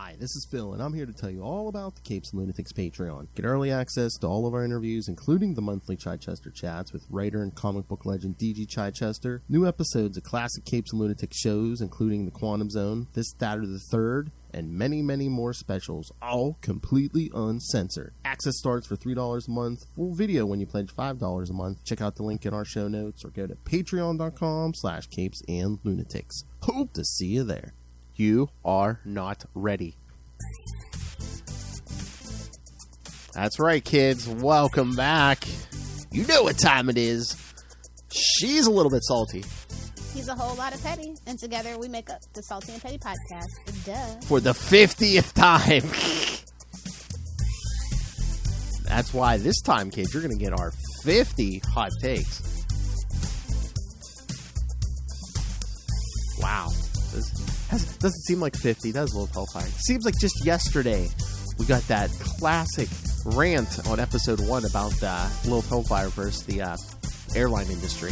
Hi, this is Phil, and I'm here to tell you all about the Capes and Lunatics Patreon. Get early access to all of our interviews, including the monthly Chichester chats with writer and comic book legend D.G. Chichester, new episodes of classic Capes and Lunatics shows, including The Quantum Zone, This, That, or the Third, and many, many more specials, all completely uncensored. Access starts for $3 a month, full video when you pledge $5 a month. Check out the link in our show notes, or go to patreon.com/CapesandLunatics. Hope to see you there. You are not ready. That's right, kids. Welcome back. You know what time it is. She's a little bit salty. He's a whole lot of petty. And together we make up the Salty and Petty podcast. Duh. For the 50th time. That's why this time, kids, you're going to get our 50 hot takes. Wow. Doesn't seem like 50, does Lilith Hellfire? It seems like just yesterday we got that classic rant on episode 1 about Lilith Hellfire versus the airline industry.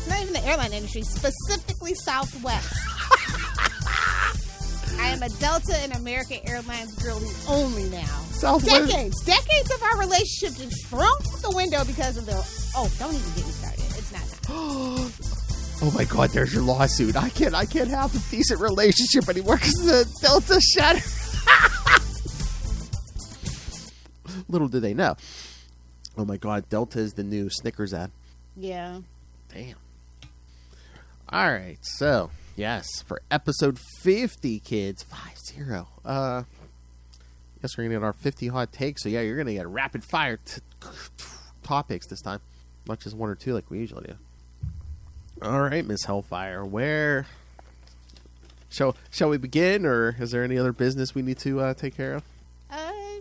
Not even the airline industry, specifically Southwest. I am a Delta and American Airlines girlie only now. Southwest. Decades of our relationship just thrown out the window because of their... Oh, don't even get me started. It's not time. Oh my God, there's your lawsuit. I can't have a decent relationship anymore because the Delta shattered. Little do they know. Oh my God, Delta is the new Snickers ad. Yeah. Damn. All right, so yes, for episode 50, kids, 50. Yes, we're gonna get our 50 hot takes. So yeah, you're gonna get rapid fire topics this time, not just one or two like we usually do. All right, Miss Hellfire, where shall we begin, or is there any other business we need to take care of? I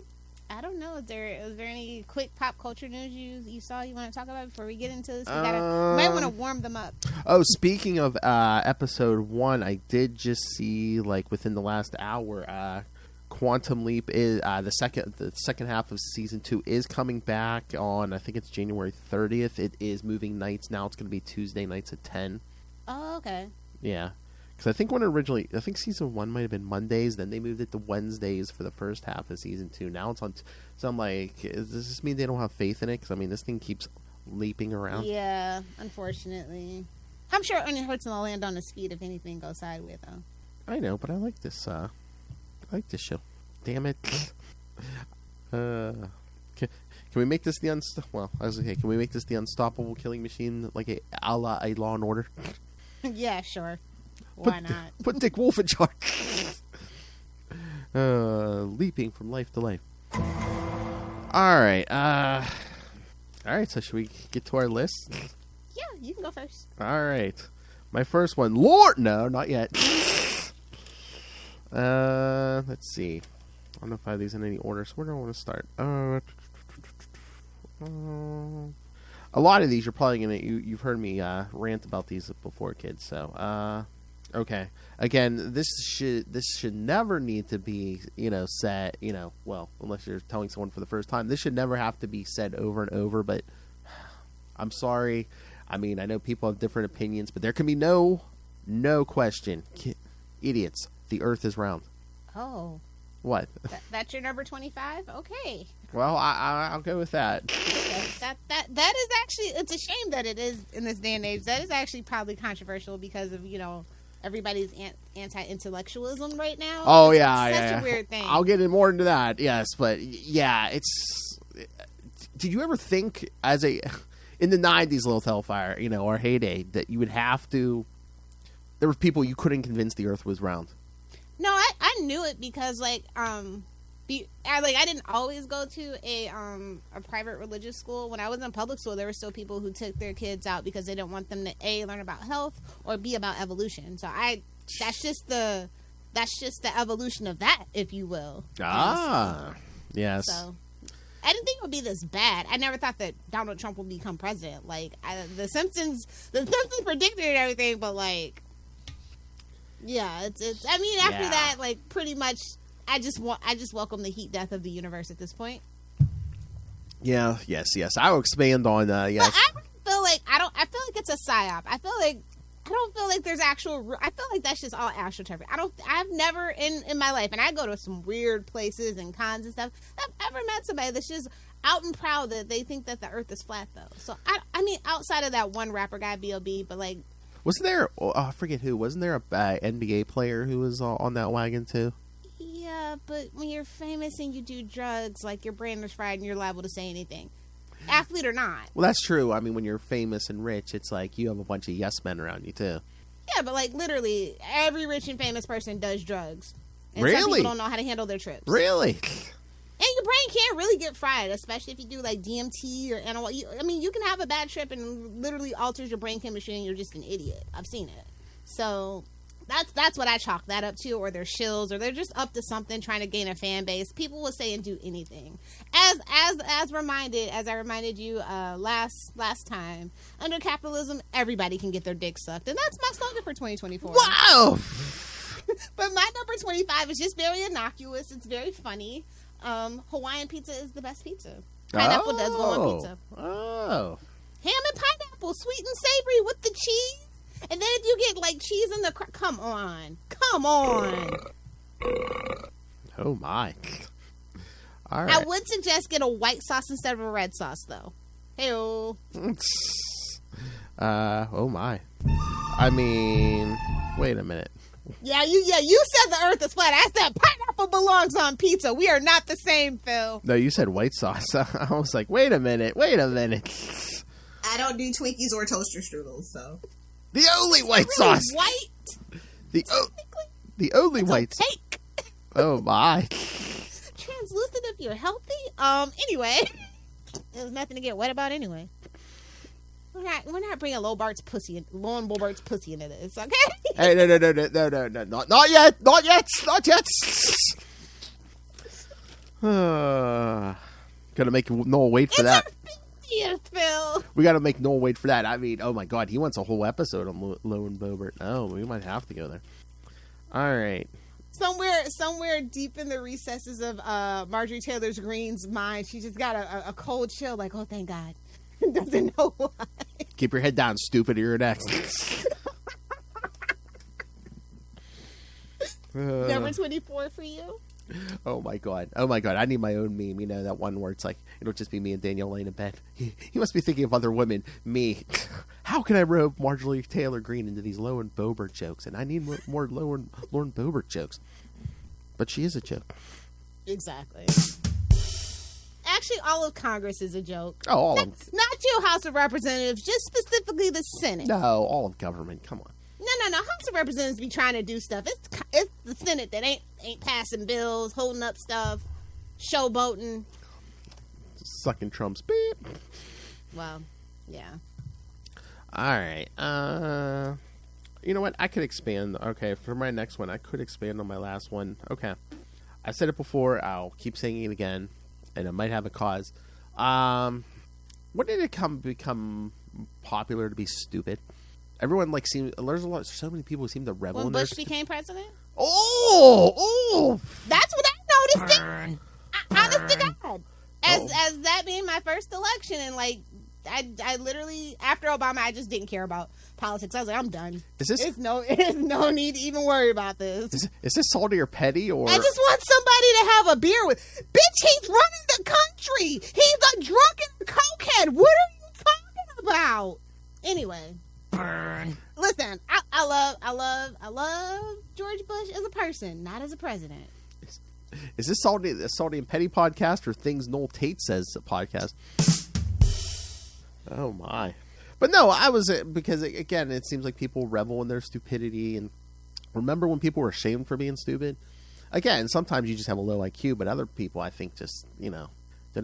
don't know. Is there any quick pop culture news you saw you want to talk about before we get into this? We might want to warm them up. Oh, speaking of episode 1, I did just see, like, within the last hour, Quantum Leap is the second half of season 2 is coming back on, I think it's January 30th. It is moving nights now. It's going to be Tuesday nights at 10. Oh, okay. Yeah. Because I think season 1 might have been Mondays, then they moved it to Wednesdays for the first half of season 2. Now it's on. So I'm like, does this mean they don't have faith in it? Because I mean, this thing keeps leaping around. Yeah, unfortunately. I'm sure it only hurts to land on the speed if anything goes sideways, though. I know, but I like this. I like this show. Damn it. Can we make this the can we make this the unstoppable killing machine, like a la a Law and Order? Yeah, sure. Why not? Put Dick Wolf in charge. Leaping from life to life. All right. So should we get to our list? Yeah, you can go first. All right. My first one. Lord, no, not yet. Let's see. I don't know if I have these in any order, so where do I want to start? A lot of these you're probably gonna you've heard me rant about these before, kids. So okay. Again, this should never need to be said. Well, unless you're telling someone for the first time, this should never have to be said over and over. But I'm sorry. I mean, I know people have different opinions, but there can be no question. Idiots. The Earth is round. Oh. What? That's your number 25? Okay. Well, I'll go with that. That is actually, it's a shame that it is in this day and age. That is actually probably controversial because of, everybody's anti-intellectualism right now. Oh, yeah. It's such a weird thing. I'll get in more into that, yes. But, yeah, did you ever think in the 90s, Lilith Hellfire, our heyday, that you would have to, there were people you couldn't convince the Earth was round? No, I knew it because I didn't always go to a private religious school. When I was in public school, there were still people who took their kids out because they didn't want them to A, learn about health, or B, about evolution. So that's just the evolution of that, if you will. Ah, yes. So I didn't think it would be this bad. I never thought that Donald Trump would become president. The Simpsons predicted everything, but yeah, it's. I mean, after that, pretty much, I just welcome the heat death of the universe at this point. Yeah. Yes. I will expand on. Yes. But I feel like I feel like it's a psyop. I feel like I don't feel like there's actual. I feel like that's just all astroturfing. I've never in my life, and I go to some weird places and cons and stuff. I've ever met somebody that's just out and proud that they think that the Earth is flat, though. So I mean, outside of that one rapper guy, B.O.B., but like, wasn't there? I forget who. Wasn't there a NBA player who was on that wagon too? Yeah, but when you're famous and you do drugs, like your brain is fried and you're liable to say anything. Athlete or not. Well, that's true. I mean, when you're famous and rich, it's like you have a bunch of yes men around you too. Yeah, but like literally every rich and famous person does drugs. And really? Some people don't know how to handle their trips. Really? And your brain can't really get fried, especially if you do like DMT or animal. I mean, you can have a bad trip and literally alters your brain chemistry and you're just an idiot. I've seen it. So that's what I chalk that up to, or they're shills, or they're just up to something trying to gain a fan base. People will say and do anything. As I reminded you last time, under capitalism, everybody can get their dick sucked, and that's my slogan for 2024. Wow. But my number 25 is just very innocuous. It's very funny. Hawaiian pizza is the best pizza. Pineapple does go on pizza. Oh. Ham and pineapple, sweet and savory with the cheese. And then if you get like cheese in the come on. Oh my. All right. I would suggest get a white sauce instead of a red sauce though. Hey-o. Oh my. I mean, wait a minute. Yeah, you said the Earth is flat. I said pineapple belongs on pizza. We are not the same, Phil. No, you said white sauce. I was like, wait a minute. I don't do Twinkies or toaster strudels, so. The only white really sauce. White. The only it's white. Opaque. Oh my. Translucent if you're healthy. Anyway, there's nothing to get wet about anyway. We're not bringing Lone Bobert's pussy into this, okay? Hey, no, not yet. Gotta make Noel wait for that. Yeah, Phil. We gotta make Noel wait for that. I mean, oh my god, he wants a whole episode on Lone Bobert. Oh, we might have to go there. All right. Somewhere deep in the recesses of Marjorie Taylor Greene's mind, she just got a cold chill, like, oh, thank God. Doesn't know why. Keep your head down, stupid. You're next. Number 24 for you. Oh my god. I need my own meme. You know, that one where it's like, it'll just be me and Danielle laying in bed. He must be thinking of other women. Me. How can I rope Marjorie Taylor Greene into these Lauren Boebert jokes? And I need more Lauren Boebert jokes. But she is a joke. Exactly. Actually, all of Congress is a joke. Oh, all of not your House of Representatives, just specifically the Senate. No, all of government. Come on. No. House of Representatives be trying to do stuff. It's the Senate that ain't passing bills, holding up stuff, showboating, sucking Trump's beep. Well, yeah. All right. You know what? I could expand. Okay, for my next one, I could expand on my last one. Okay, I said it before. I'll keep saying it again, and it might have a cause. When did it become popular to be stupid? Everyone so many people who seem to revel when in Bush became president. Oh, that's what I noticed. Honest to God, as that being my first election, and like I literally after Obama, I just didn't care about politics. I was like, I'm done. There's no need to even worry about this. Is this salty or petty, or I just want somebody to have a beer with. Bitch, he's running the country. He's a drunken cokehead. What are you talking about? Anyway. Listen, I love George Bush as a person, not as a president. Is this salty and petty podcast or things Noel Tate says podcast? Oh my! But no, I was because again, it seems like people revel in their stupidity. And remember when people were ashamed for being stupid? Again, sometimes you just have a low IQ, but other people, I think, just don't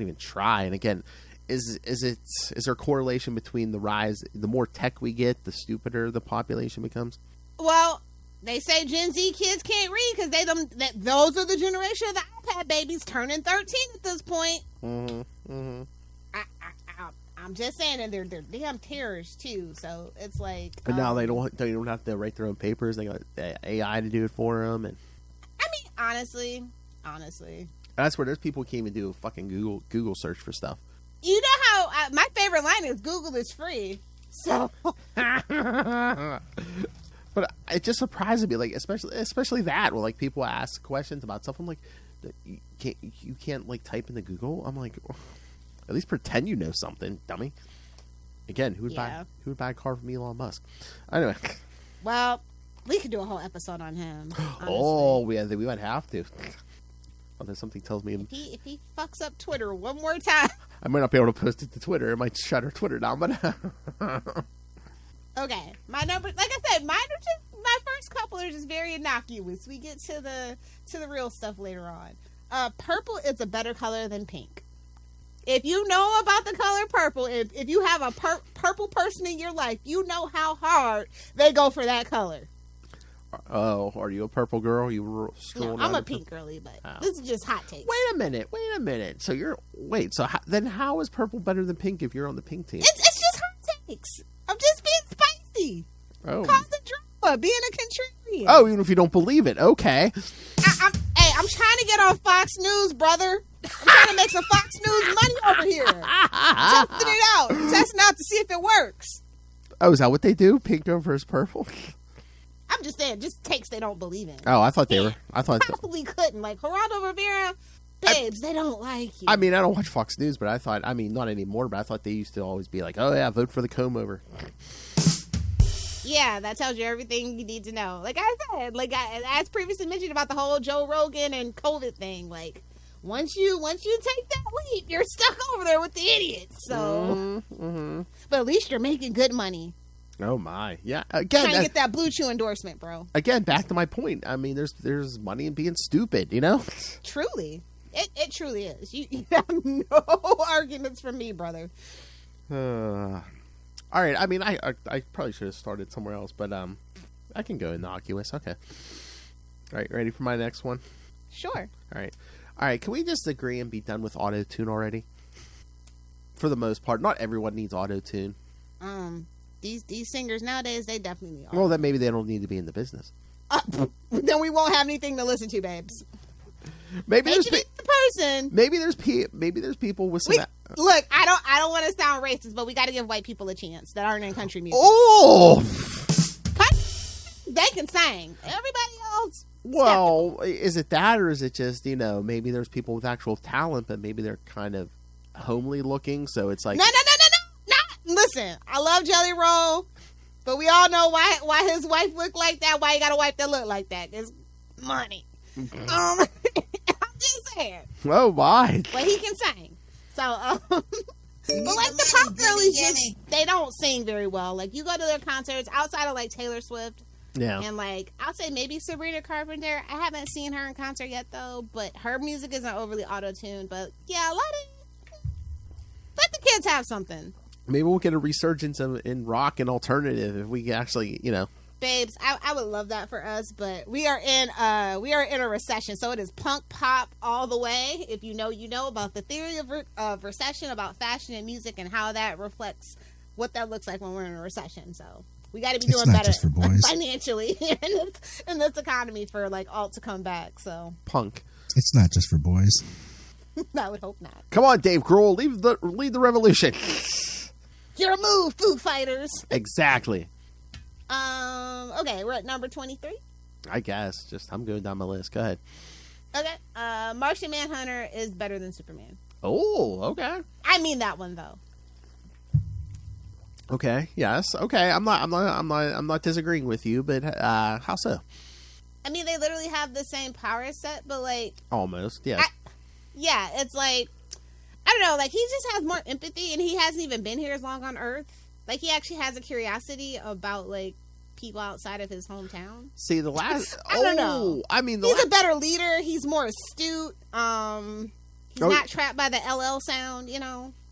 even try. And again. Is there a correlation between the more tech we get, the stupider the population becomes? Well, they say Gen Z kids can't read because those are the generation of the iPad babies turning 13 at this point. Mm-hmm. I'm just saying, and they're damn terrorists too. So it's like. But now they don't have to write their own papers. They got AI to do it for them. And I mean, honestly, that's where there's people who can't even do a fucking Google search for stuff. You know how my favorite line is Google is free. So, but it just surprises me, like especially that when like people ask questions about stuff. I'm like, you can't like type into Google. I'm like, at least pretend you know something, dummy. Again, who would buy a car from Elon Musk? Anyway, well, we could do a whole episode on him. Honestly. Oh, we might have to. Although something tells me if he fucks up Twitter one more time, I might not be able to post it to Twitter. It might shut our Twitter down. But okay, my number, like I said, my first couple are just very innocuous. We get to the real stuff later on. Purple is a better color than pink. If you know about the color purple, if you have a purple person in your life, you know how hard they go for that color. Oh, are you a purple girl? No, I'm a pink girly, but this is just hot takes. Wait a minute. So then how is purple better than pink if you're on the pink team? It's just hot takes. I'm just being spicy. Oh. Causing drama, being a contrarian. Oh, even if you don't believe it, okay. I'm trying to get on Fox News, brother. I'm trying to make some Fox News money over here. Testing out to see if it works. Oh, is that what they do? Pink versus purple? I'm just saying, just takes they don't believe in. Oh, I thought they were. I thought probably couldn't. Like Geraldo Rivera, babes, they don't like you. I mean, I don't watch Fox News, but I thought. I mean, not anymore. But I thought they used to always be like, "Oh yeah, vote for the comb over." Yeah, that tells you everything you need to know. Like I said, as previously mentioned about the whole Joe Rogan and COVID thing, like once you take that leap, you're stuck over there with the idiots. So, but at least you're making good money. Oh my, yeah. Again, trying to get that Blue Chew endorsement, bro. Again, back to my point. I mean, there's money in being stupid, you know. Truly, it truly is. You have no arguments from me, brother. All right. I mean, I probably should have started somewhere else, but I can go innocuous. Okay. All right, ready for my next one? Sure. All right. Can we just agree and be done with auto-tune already? For the most part, not everyone needs auto-tune. These singers nowadays, they definitely are. Well, then maybe they don't need to be in the business. Then we won't have anything to listen to, babes. Maybe there's the person. Maybe there's people with some. Look, I don't want to sound racist, but we got to give white people a chance that aren't in country music. Oh, they can sing. Everybody else. Well, is it that, or is it just maybe there's people with actual talent, but maybe they're kind of homely looking, so it's like no. Listen, I love Jelly Roll, but we all know why his wife looked like that. Why you got a wife that look like that? It's money. I'm just saying. Oh my! But he can sing. So, but like the pop girlies, they don't sing very well. Like you go to their concerts outside of like Taylor Swift, and like I'll say maybe Sabrina Carpenter. I haven't seen her in concert yet though, but her music isn't overly auto-tuned. But yeah, let the kids have something. Maybe we'll get a resurgence in rock and alternative if we actually, Babes, I would love that for us, but we are in a recession, so it is punk pop all the way. If you know about the theory of recession, about fashion and music, and how that reflects what that looks like when we're in a recession. So we got to be doing better financially in this economy for like alt to come back. So punk. It's not just for boys. I would hope not. Come on, Dave Grohl, lead the revolution. Your move, Foo Fighters. Exactly. Okay, we're at number 23. I guess. I'm going down my list. Go ahead. Okay. Martian Manhunter is better than Superman. Oh, okay. I mean that one though. Okay. Yes. Okay. I'm not disagreeing with you, but how so? I mean, they literally have the same power set, but like almost. Yes. Yeah, it's like I don't know, like he just has more empathy, and he hasn't even been here as long on Earth. Like he actually has a curiosity about like people outside of his hometown. See, the last I don't know. I mean, he's a better leader. He's more astute. He's not trapped by the LL sound,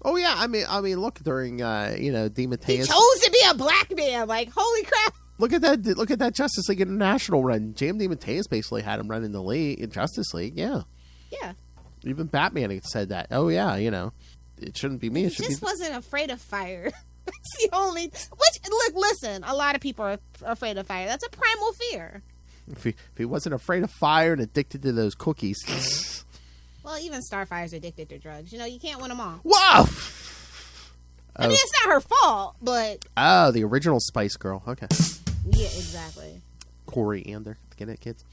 Oh yeah, I mean, look during DeMatteis. He chose to be a black man. Like holy crap! Look at that Justice League International run. J.M. DeMatteis basically had him running the league in Justice League. Yeah. Yeah. Even Batman said that. Oh yeah, it shouldn't be me. He just wasn't afraid of fire. That's the only. Listen. A lot of people are afraid of fire. That's a primal fear. If he wasn't afraid of fire and addicted to those cookies. Well, even Starfire's addicted to drugs. You can't win them all. Whoa! I mean, it's not her fault, but Oh, the original Spice Girl. Okay. yeah, exactly. Coriander. Get it, kids?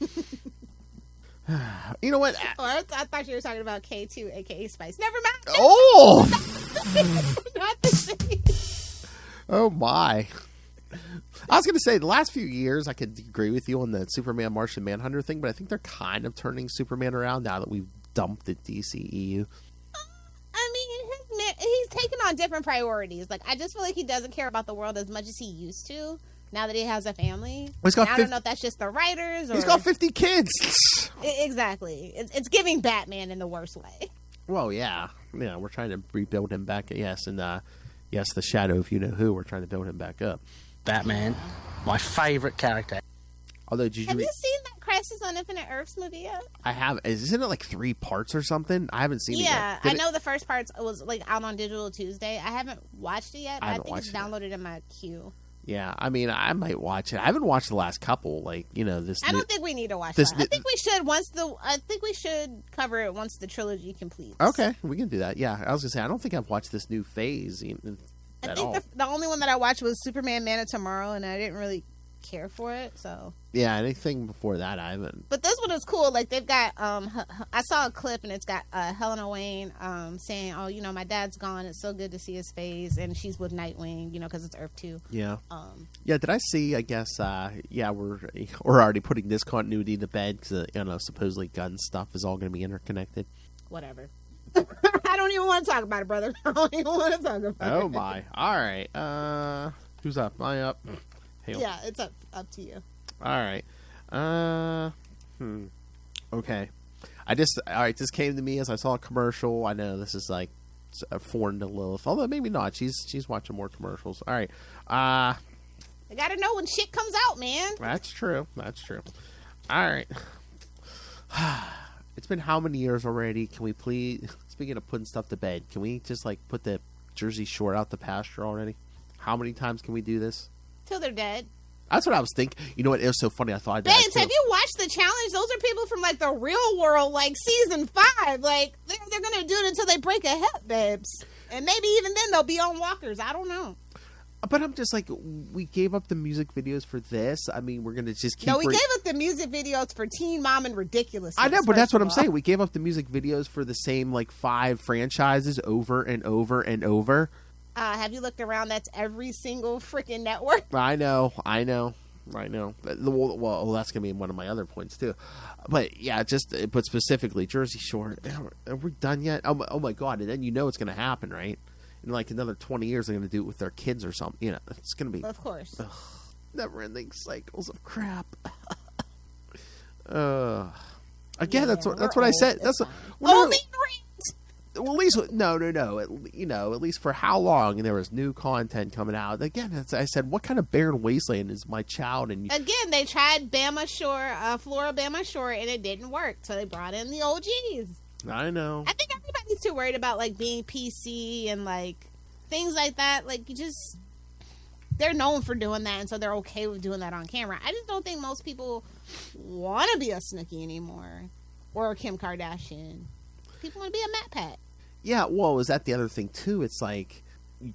You know what? Or I thought you were talking about K2, aka Spice. Never mind. Oh! Not the same. Oh, my. I was going to say, the last few years, I could agree with you on the Superman Martian Manhunter thing, but I think they're kind of turning Superman around now that we've dumped the DCEU. I mean, he's taking on different priorities. Like, I just feel like he doesn't care about the world as much as he used to now that he has a family. He's got I don't know if that's just the writers or... He's got 50 kids. Exactly. It's giving Batman in the worst way. Well, yeah. Yeah, we're trying to rebuild him back. Yes, and yes, the Shadow of You-Know-Who, we're trying to build him back up. Batman, my favorite character. Although, Have you seen that Crisis on Infinite Earths movie yet? I have. Isn't it like 3 parts or something? I haven't seen it yet. Yeah, I know the first part was like out on Digital Tuesday. I haven't watched it yet, but I think it's downloaded in my queue. Yeah, I mean, I might watch it. I haven't watched the last couple. Like, this. I don't think we need to watch that. I think we should I think we should cover it once the trilogy completes. Okay, we can do that. Yeah, I was gonna say I don't think I've watched this new phase. I think the only one that I watched was Superman Man of Tomorrow, and I didn't really care for it. So yeah, anything before that I haven't. But this one is cool. Like they've got I saw a clip and it's got Helena Wayne saying, "Oh, my dad's gone. It's so good to see his face," and she's with Nightwing, because it's Earth 2. Yeah. Yeah. Did I see? I guess. Yeah, we're already putting this continuity to bed because supposedly gun stuff is all going to be interconnected. Whatever. I don't even want to talk about it, brother. I don't even want to talk about it. Oh my! All right. Who's up? Am I up? Hell. Yeah, it's up to you. All right. Okay. All right. This came to me as I saw a commercial. I know this is like foreign to Lilith, although maybe not. She's watching more commercials. All right. I gotta know when shit comes out, man. That's true. All right. It's been how many years already? Can we please, speaking of putting stuff to bed, can we just like put the Jersey Shore out the pasture already? How many times can we do this? Till they're dead. That's what I was thinking. You know what? It was so funny. I thought Babes, have you watched the challenge? Those are people from like the real world, like season 5. Like they're gonna do it until they break a hip, babes. And maybe even then they'll be on walkers. I don't know. But I'm just like, we gave up the music videos for this. I mean, we're going to just keep... No, we gave up the music videos for Teen Mom and Ridiculous. I know, but that's what I'm saying. We gave up the music videos for the same, 5 franchises over and over and over. Have you looked around? That's every single freaking network. I know. Well, that's going to be one of my other points, too. But, yeah, but specifically, Jersey Shore. Are we done yet? Oh, my God. And then it's going to happen, right? In another 20 years, they're going to do it with their kids or something. It's going to be... Of course. Never-ending cycles of crap. Again, yeah, that's what I said. That's only well, at least no. At least for how long there was new content coming out. Again, I said, what kind of barren wasteland is my child? And again, they tried Flora Bama Shore, and it didn't work. So they brought in the OGs. I know. I think everybody's too worried about being PC and things like that. They're known for doing that, and so they're okay with doing that on camera. I just don't think most people want to be a Snooki anymore or a Kim Kardashian. People want to be a Matt Pat. Yeah, well, is that the other thing too? It's you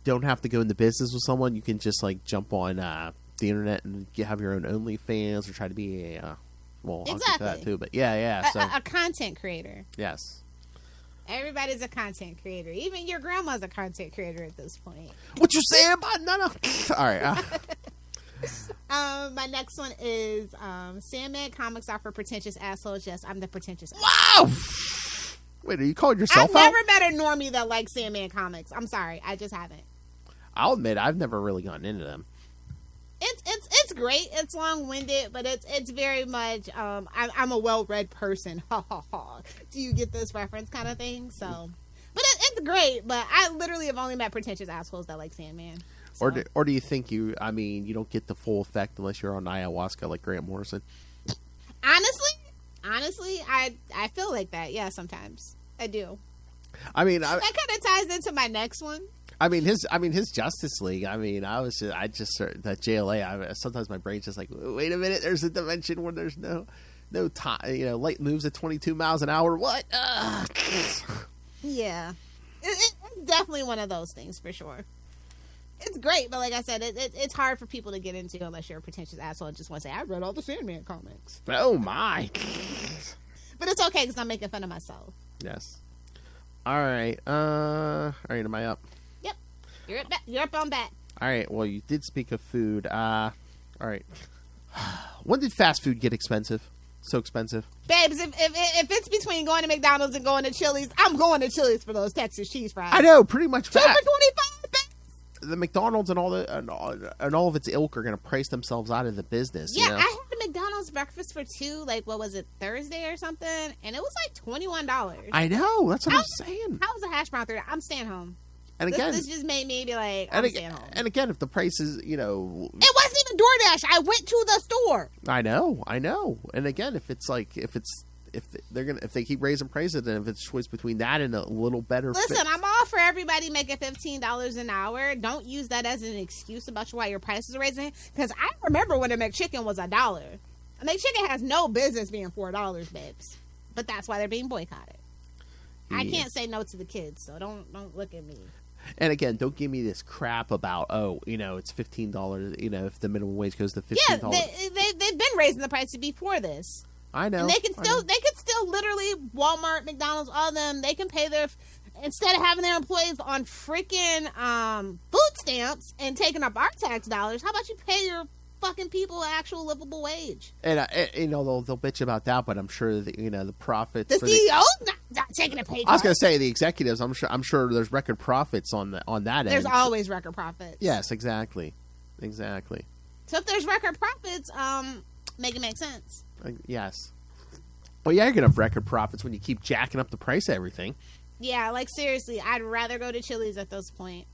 don't have to go into business with someone. You can just jump on the internet and have your own OnlyFans or try to be a well, exactly. I'll get to that too. But yeah. So a content creator. Yes. Everybody's a content creator. Even your grandma's a content creator at this point. What you saying about no? All right. My next one is Sandman comics are for pretentious assholes. Yes, I'm the pretentious asshole. Wow! Wait, are you calling yourself out? I've never met a normie that likes Sandman comics. I'm sorry, I just haven't. I'll admit I've never really gotten into them. It's great. It's long-winded, but it's very much I'm a well-read person. Ha ha ha. Do you get this reference kind of thing? So, but it's great. But I literally have only met pretentious assholes that like Sandman. So. Or do you think you don't get the full effect unless you're on ayahuasca like Grant Morrison? Honestly, I feel like that. Yeah, sometimes I do. I mean, that kind of ties into my next one. His Justice League. that JLA. Sometimes my brain's just like, wait a minute. There's a dimension where there's no time. Light moves at 22 miles an hour. What? Yeah, it's definitely one of those things for sure. it's great, but like I said, it's hard for people to get into unless you're a pretentious asshole and just want to say, I read all the Sandman comics. Oh, my. But it's okay because I'm making fun of myself. Yes. All right. Am I up? Yep. You're up on bat. All right. Well, you did speak of food. All right. When did fast food get expensive? So expensive? Babes, if it's between going to McDonald's and going to Chili's, I'm going to Chili's for those Texas cheese fries. I know, pretty much. 2 for $25. The McDonald's and all of its ilk are going to price themselves out of the business. Yeah, you know? I had a McDonald's breakfast for two, like, what was it, Thursday or something? And it was like $21. I know. That's what I'm saying. How was a hash brown $30? I'm staying home. And again, this just made me be like, I'm staying home. And again, if the price is, it wasn't even DoorDash. I went to the store. I know. And again, if they keep raising prices, and if it's choice between that and a little better. Listen, I'm all for everybody making $15 an hour. Don't use that as an excuse about why your prices are raising. Because I remember when a McChicken was $1. A McChicken has no business being $4, babes. But that's why they're being boycotted. Yeah. I can't say no to the kids, so don't look at me. And again, don't give me this crap about it's $15. If the minimum wage goes to $15. Yeah, they've been raising the prices before this. I know. And they could still literally Walmart, McDonald's, all of them. They can pay instead of having their employees on freaking food stamps and taking up our tax dollars. How about you pay your fucking people an actual livable wage? And they'll bitch about that, but I'm sure that the profits. The CEO's not taking a pay cut. I was going to say the executives. I'm sure there's record profits on that end. There's always record profits. Yes, exactly. So if there's record profits, make it make sense. Yes. Well, yeah, you're gonna have record profits when you keep jacking up the price of everything. Yeah, like seriously, I'd rather go to Chili's at this point.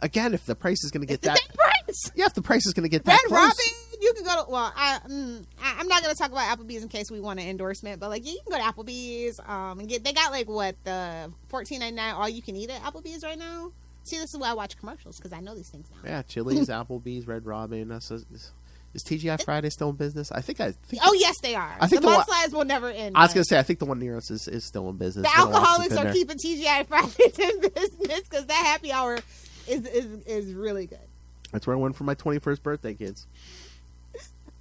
Again, if the price is gonna get that price. Yeah, if the price is gonna get that close. Red Robin, you can go to. Well, I'm not gonna talk about Applebee's in case we want an endorsement, but like you can go to Applebee's and get. They got like what the $14.99 all you can eat at Applebee's right now. See, this is why I watch commercials because I know these things now. Yeah, Chili's, Applebee's, Red Robin. Is TGI Friday still in business? I think. Oh yes, they are. I think the mudslides will never end. I was going to say, I think the one near us is still in business. The alcoholics are keeping TGI Fridays in business because that happy hour is really good. That's where I went for my 21st birthday, kids.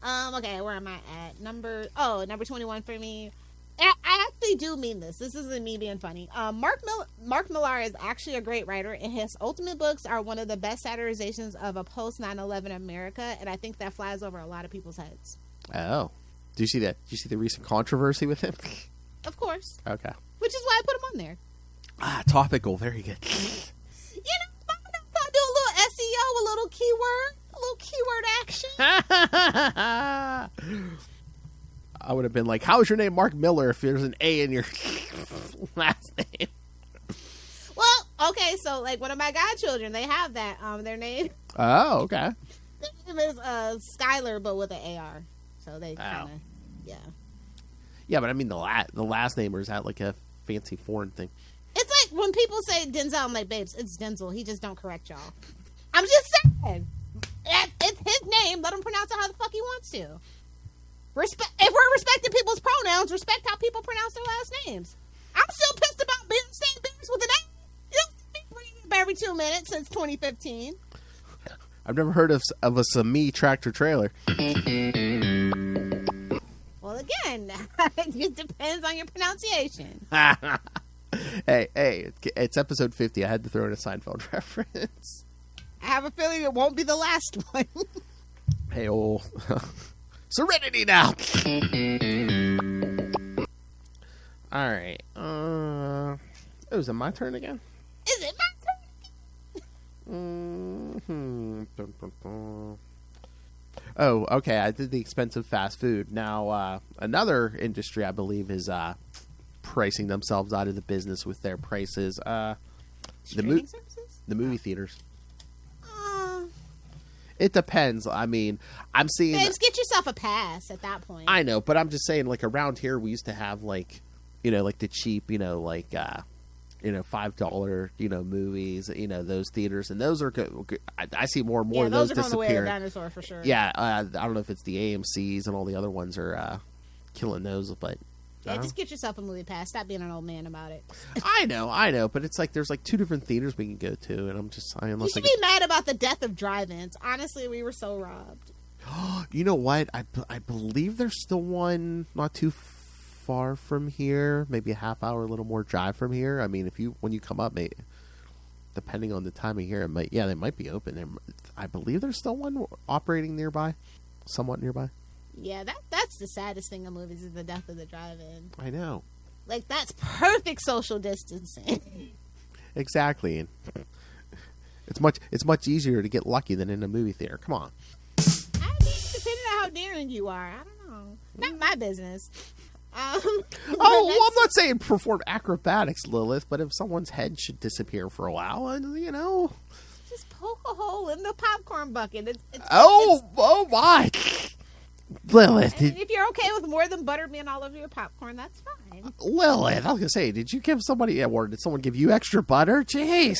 Okay, where am I at? Number 21 for me. I actually do mean this. This isn't me being funny. Mark Millar is actually a great writer, and his Ultimate books are one of the best satirizations of a post 9/11 America, and I think that flies over a lot of people's heads. Oh, do you see that? Did you see the recent controversy with him? Of course. Okay. Which is why I put him on there. Topical, very good. I'll do a little SEO, a little keyword action. I would have been like, how is your name Mark Miller if there's an A in your last name? Well, okay, so like one of my godchildren, they have that. Their name. Oh, okay. Their name is Skylar, but with an AR. So they kind of, yeah. Yeah, but I mean the last name, or is that like a fancy foreign thing? It's like when people say Denzel, I'm like, babes, it's Denzel. He just don't correct y'all. I'm just saying. It's his name. Let him pronounce it how the fuck he wants to. If we're respecting people's pronouns, respect how people pronounce their last names. I'm still pissed about saying business with an A. You don't see me bringing it up every 2 minutes since 2015. I've never heard of a Sami tractor trailer. Well, again, it just depends on your pronunciation. Hey, it's episode 50. I had to throw in a Seinfeld reference. I have a feeling it won't be the last one. Hey, Serenity now. All right. Is it my turn again? Is it my turn? Oh, okay. I did the expensive fast food. Now, another industry I believe is pricing themselves out of the business with their prices. The movie theaters. It depends. I mean, I'm seeing. Babes, get yourself a pass at that point. I know, but I'm just saying, like around here, we used to have like the cheap, $5, movies, those theaters, and those are good. I see more and more of those disappear. Those are on the way to dinosaur for sure. Yeah, I don't know if it's the AMC's and all the other ones are killing those, but Yeah, just get yourself a movie pass. Stop being an old man about it. I know, but it's like there's like 2 different theaters we can go to, and I'm just You should be mad about the death of drive-ins. Honestly, we were so robbed. You know what? I believe there's still one not too far from here, maybe a half hour, a little more drive from here. I mean, when you come up, mate, depending on the time of year, they might be open. I believe there's still one operating nearby, somewhat nearby. Yeah, that's the saddest thing in movies is the death of the drive-in. I know. Like, that's perfect social distancing. Exactly. And it's much easier to get lucky than in a movie theater. Come on. I mean, depending on how daring you are. I don't know. Not my business. Well, I'm not saying perform acrobatics, Lilith, but if someone's head should disappear for a while, and just poke a hole in the popcorn bucket. Oh my, Lilith! If you're okay with more than butter being all over your popcorn, that's fine. Lilith, I was gonna say, did you give somebody, or did someone give you extra butter? Jeez.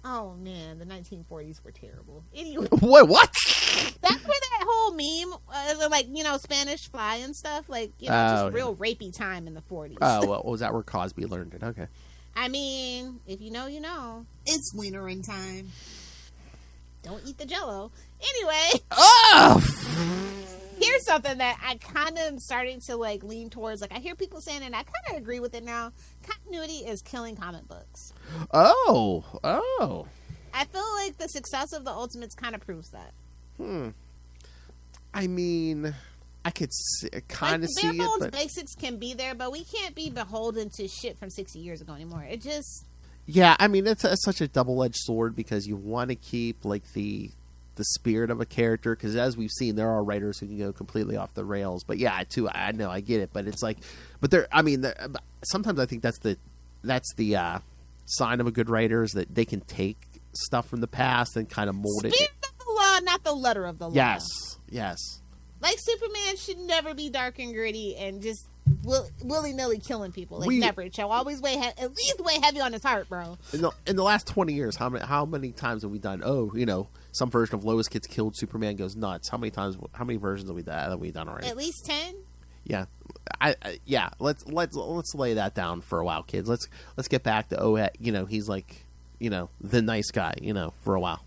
Oh man, the 1940s were terrible. Anyway, what? That's where that whole meme, Spanish Fly and stuff, just real rapey time in the 40s. Oh, well, was that where Cosby learned it? Okay. I mean, if you know, you know. It's wintering time. Don't eat the Jell-O. Anyway. Oh! Here's something that I kind of am starting to lean towards. I hear people saying, and I kind of agree with it now. Continuity is killing comic books. Oh. I feel like the success of the Ultimates kind of proves that. I mean, I could kind of see it. Bare bones basics can be there, but we can't be beholden to shit from 60 years ago anymore. It just... Yeah, I mean, it's such a double-edged sword because you want to keep the spirit of a character, because as we've seen, there are writers who can go completely off the rails. But yeah, I know, I get it, but it's sometimes I think that's the sign of a good writer is that they can take stuff from the past and kind of mold it. Spirit of the law, not the letter of the law. Yes. Like, Superman should never be dark and gritty and just willy-nilly killing people. Never. It shall always at least weigh heavy on his heart, bro. In the last 20 years, how many times have we done, some version of Lois gets killed, Superman goes nuts? How many versions have we done already? At least 10? Yeah. Let's lay that down for a while, kids. Let's get back to he's the nice guy, for a while.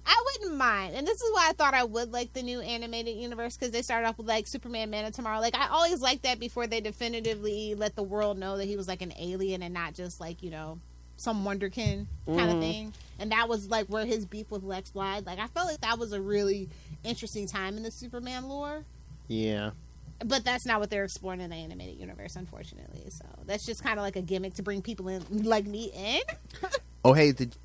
I wouldn't mind, and this is why I thought I would like the new animated universe, because they started off with Superman Man of Tomorrow. I always liked that before they definitively let the world know that he was an alien and not just some wonderkin kind of thing. And that was where his beef with Lex lied. I felt like that was a really interesting time in the Superman lore. Yeah. But that's not what they're exploring in the animated universe, unfortunately. So that's just kind of a gimmick to bring people in like me in. Oh, hey, did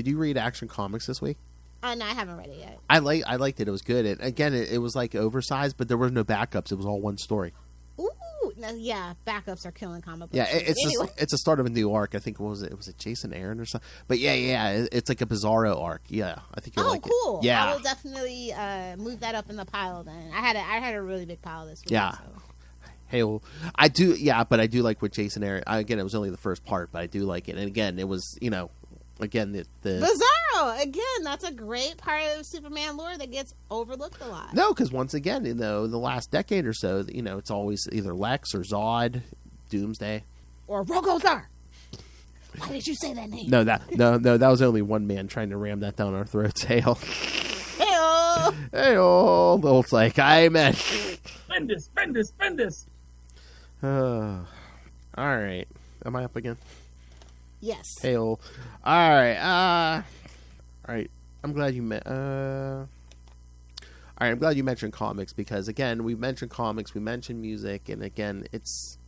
you read Action Comics this week? No, I haven't read it yet. I liked it. It was good. It was oversized, but there were no backups. It was all one story. Ooh, yeah, backups are killing comic books. Yeah, it's the start of a new arc. I think was it Jason Aaron or something. But yeah, it's like a Bizarro arc. Yeah, I think you'll like it. Oh, cool. Yeah, I will definitely move that up in the pile. Then I had a really big pile this week. Yeah. So. Hey, well, I do. Yeah, but I do like with Jason Aaron. Again, it was only the first part, but I do like it. And again, it was again the Bizarro again. That's a great part of Superman lore that gets overlooked a lot. No, because once again, the last decade or so, it's always either Lex or Zod, Doomsday, or Rogozar. Why did you say that name? No, that was only one man trying to ram that down our throats. Hey-oh. Hey-oh. Hey-oh. Lilith's I meant. Spend this. All right. Am I up again? Yes. Hey-oh. All right. I'm glad you met. All right. I'm glad you mentioned comics because again, we mentioned comics, we mentioned music, and again, it's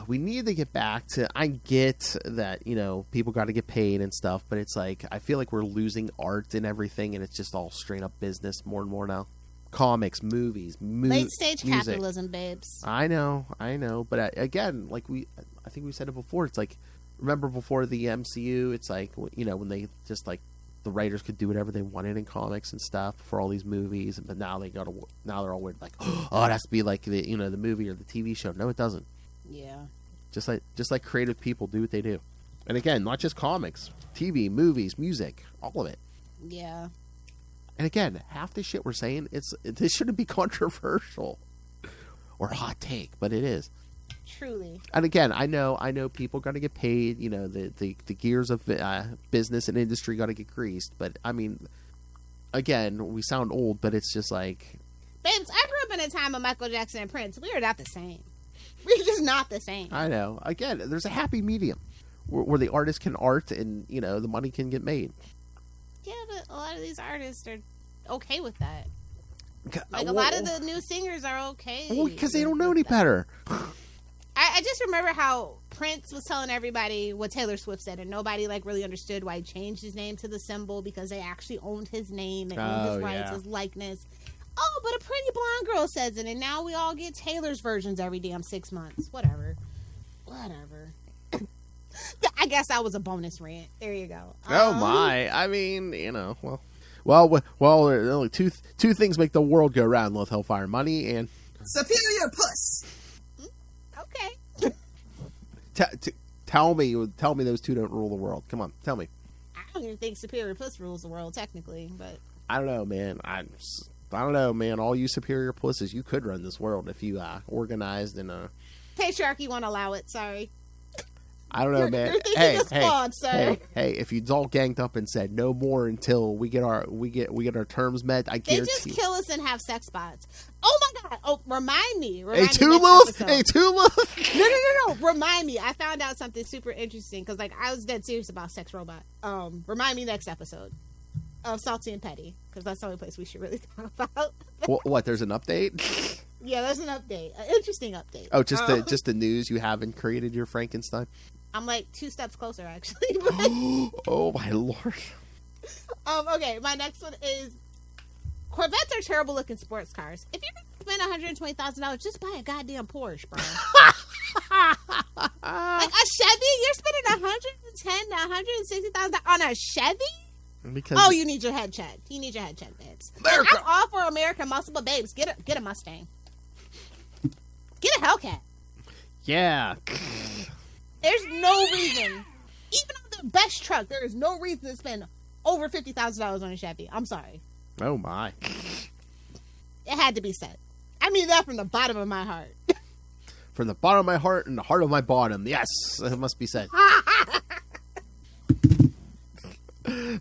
we need to get back to. I get that people got to get paid and stuff, but it's I feel like we're losing art and everything, and it's just all straight up business more and more now. Comics, movies, late stage music. Capitalism, babes. I know, but again, I think we said it before. It's remember before the MCU, it's when they just the writers could do whatever they wanted in comics and stuff for all these movies, but now they're all weird oh, it has to be the movie or the TV show. No, it doesn't. Yeah. Just like creative people do what they do, and again, not just comics, TV, movies, music, all of it. Yeah. And again, half the shit we're saying this shouldn't be controversial. or hot take, but it is. Truly. And again, I know people got to get paid. You know, the gears of business and industry got to get greased. But I mean, again, we sound old, but it's just like, babes, I grew up in a time of Michael Jackson and Prince. We are not the same. We're just not the same. I know. Again, there's a happy medium where the artist can art and, you know, the money can get made. Yeah, but a lot of these artists are okay with that. Like, Well, a lot of the new singers are okay. Well, because they don't know any better. I just remember how Prince was telling everybody what Taylor Swift said, and nobody like really understood why he changed his name to the symbol, because they actually owned his name and owned his rights, his likeness. Oh, but a pretty blonde girl says it, and now we all get Taylor's versions every damn 6 months. Whatever. I guess that was a bonus rant. There you go. Oh my! I mean, you know, well. Only two things make the world go round: Lilith Hellfire, money, and superior puss. Okay. Tell me those two don't rule the world. Come on, tell me. I don't even think superior puss rules the world technically, but I don't know, man. I don't know, man. All you superior pusses, you could run this world if you organized and patriarchy won't allow it. Sorry. I don't know, man. You're thinking it's flawed, sir. Hey! If you all ganged up and said no more until we get our terms met, I guarantee. They just kill us and have sex bots. Oh my god! Oh, remind me. Hey, Lilith. No. Remind me. I found out something super interesting because, like, I was dead serious about sex robot. Remind me next episode of Salty and Petty, because that's the only place we should really talk about. What? There's an update. Yeah, there's an update. An interesting update. Oh, just the news. You haven't created your Frankenstein. I'm like 2 steps closer, actually. Oh my lord. Okay, my next one is Corvettes are terrible looking sports cars. If you're gonna spend $120,000, just buy a goddamn Porsche, bro. Like a Chevy, you're spending $110,000 to $160,000 on a Chevy. Because you need your head checked. You need your head checked, babes. I'm all for American muscle, but babes, get a Mustang. Get a Hellcat. Yeah. There's no reason, even on the best truck, there is no reason to spend over $50,000 on a Chevy. I'm sorry. Oh my. It had to be said. I mean that from the bottom of my heart. From the bottom of my heart and the heart of my bottom. Yes, it must be said.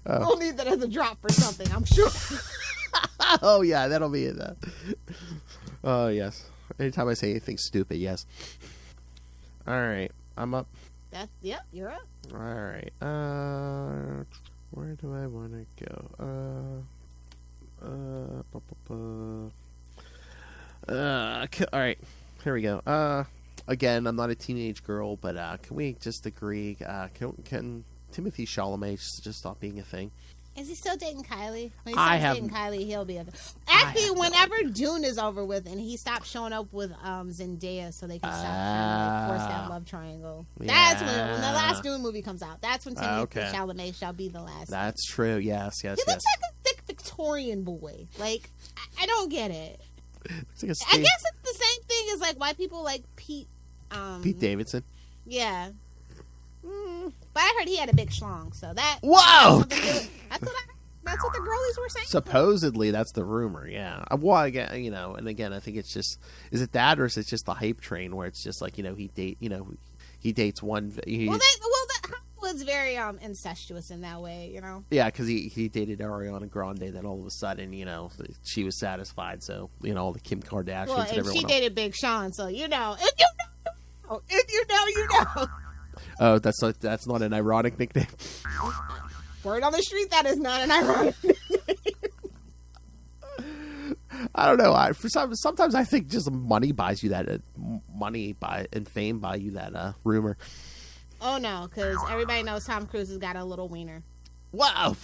We'll need that as a drop for something, I'm sure. Oh yeah, that'll be it. Oh yes. Anytime I say anything stupid, yes. All right, I'm up. Yep, you're up. All right. Where do I want to go? All right. Here we go. Again, I'm not a teenage girl, but can we just agree? Can Timothy Chalamet just stop being a thing? Is he still dating Kylie? When he stops dating Kylie, he'll be a thing. Actually, whenever Dune is over with and he stops showing up with Zendaya so they can stop trying to force that love triangle. Yeah. That's when the last Dune movie comes out. That's when Timothy Chalamet shall be the last. That's true. Yes. He looks like a thick Victorian boy. Like, I don't get it. Looks like I guess it's the same thing as like why people like Pete Davidson. Yeah. But I heard he had a big schlong, so that. Whoa! That's what the girlies were saying. Supposedly, that's the rumor. Yeah. Well, again, and again, I think it's just, is it that or is it just the hype train where it's just like he dates one. That was very incestuous in that way, Yeah, because he dated Ariana Grande, then all of a sudden, she was satisfied. So all the Kim Kardashians and everyone. She dated Big Sean, so if you know, you know. Oh, that's not an ironic nickname. Word on the street, that is not an ironic nickname. I don't know. Sometimes I think just money buys you that and fame buy you that rumor. Oh no, because everybody knows Tom Cruise has got a little wiener. Wow.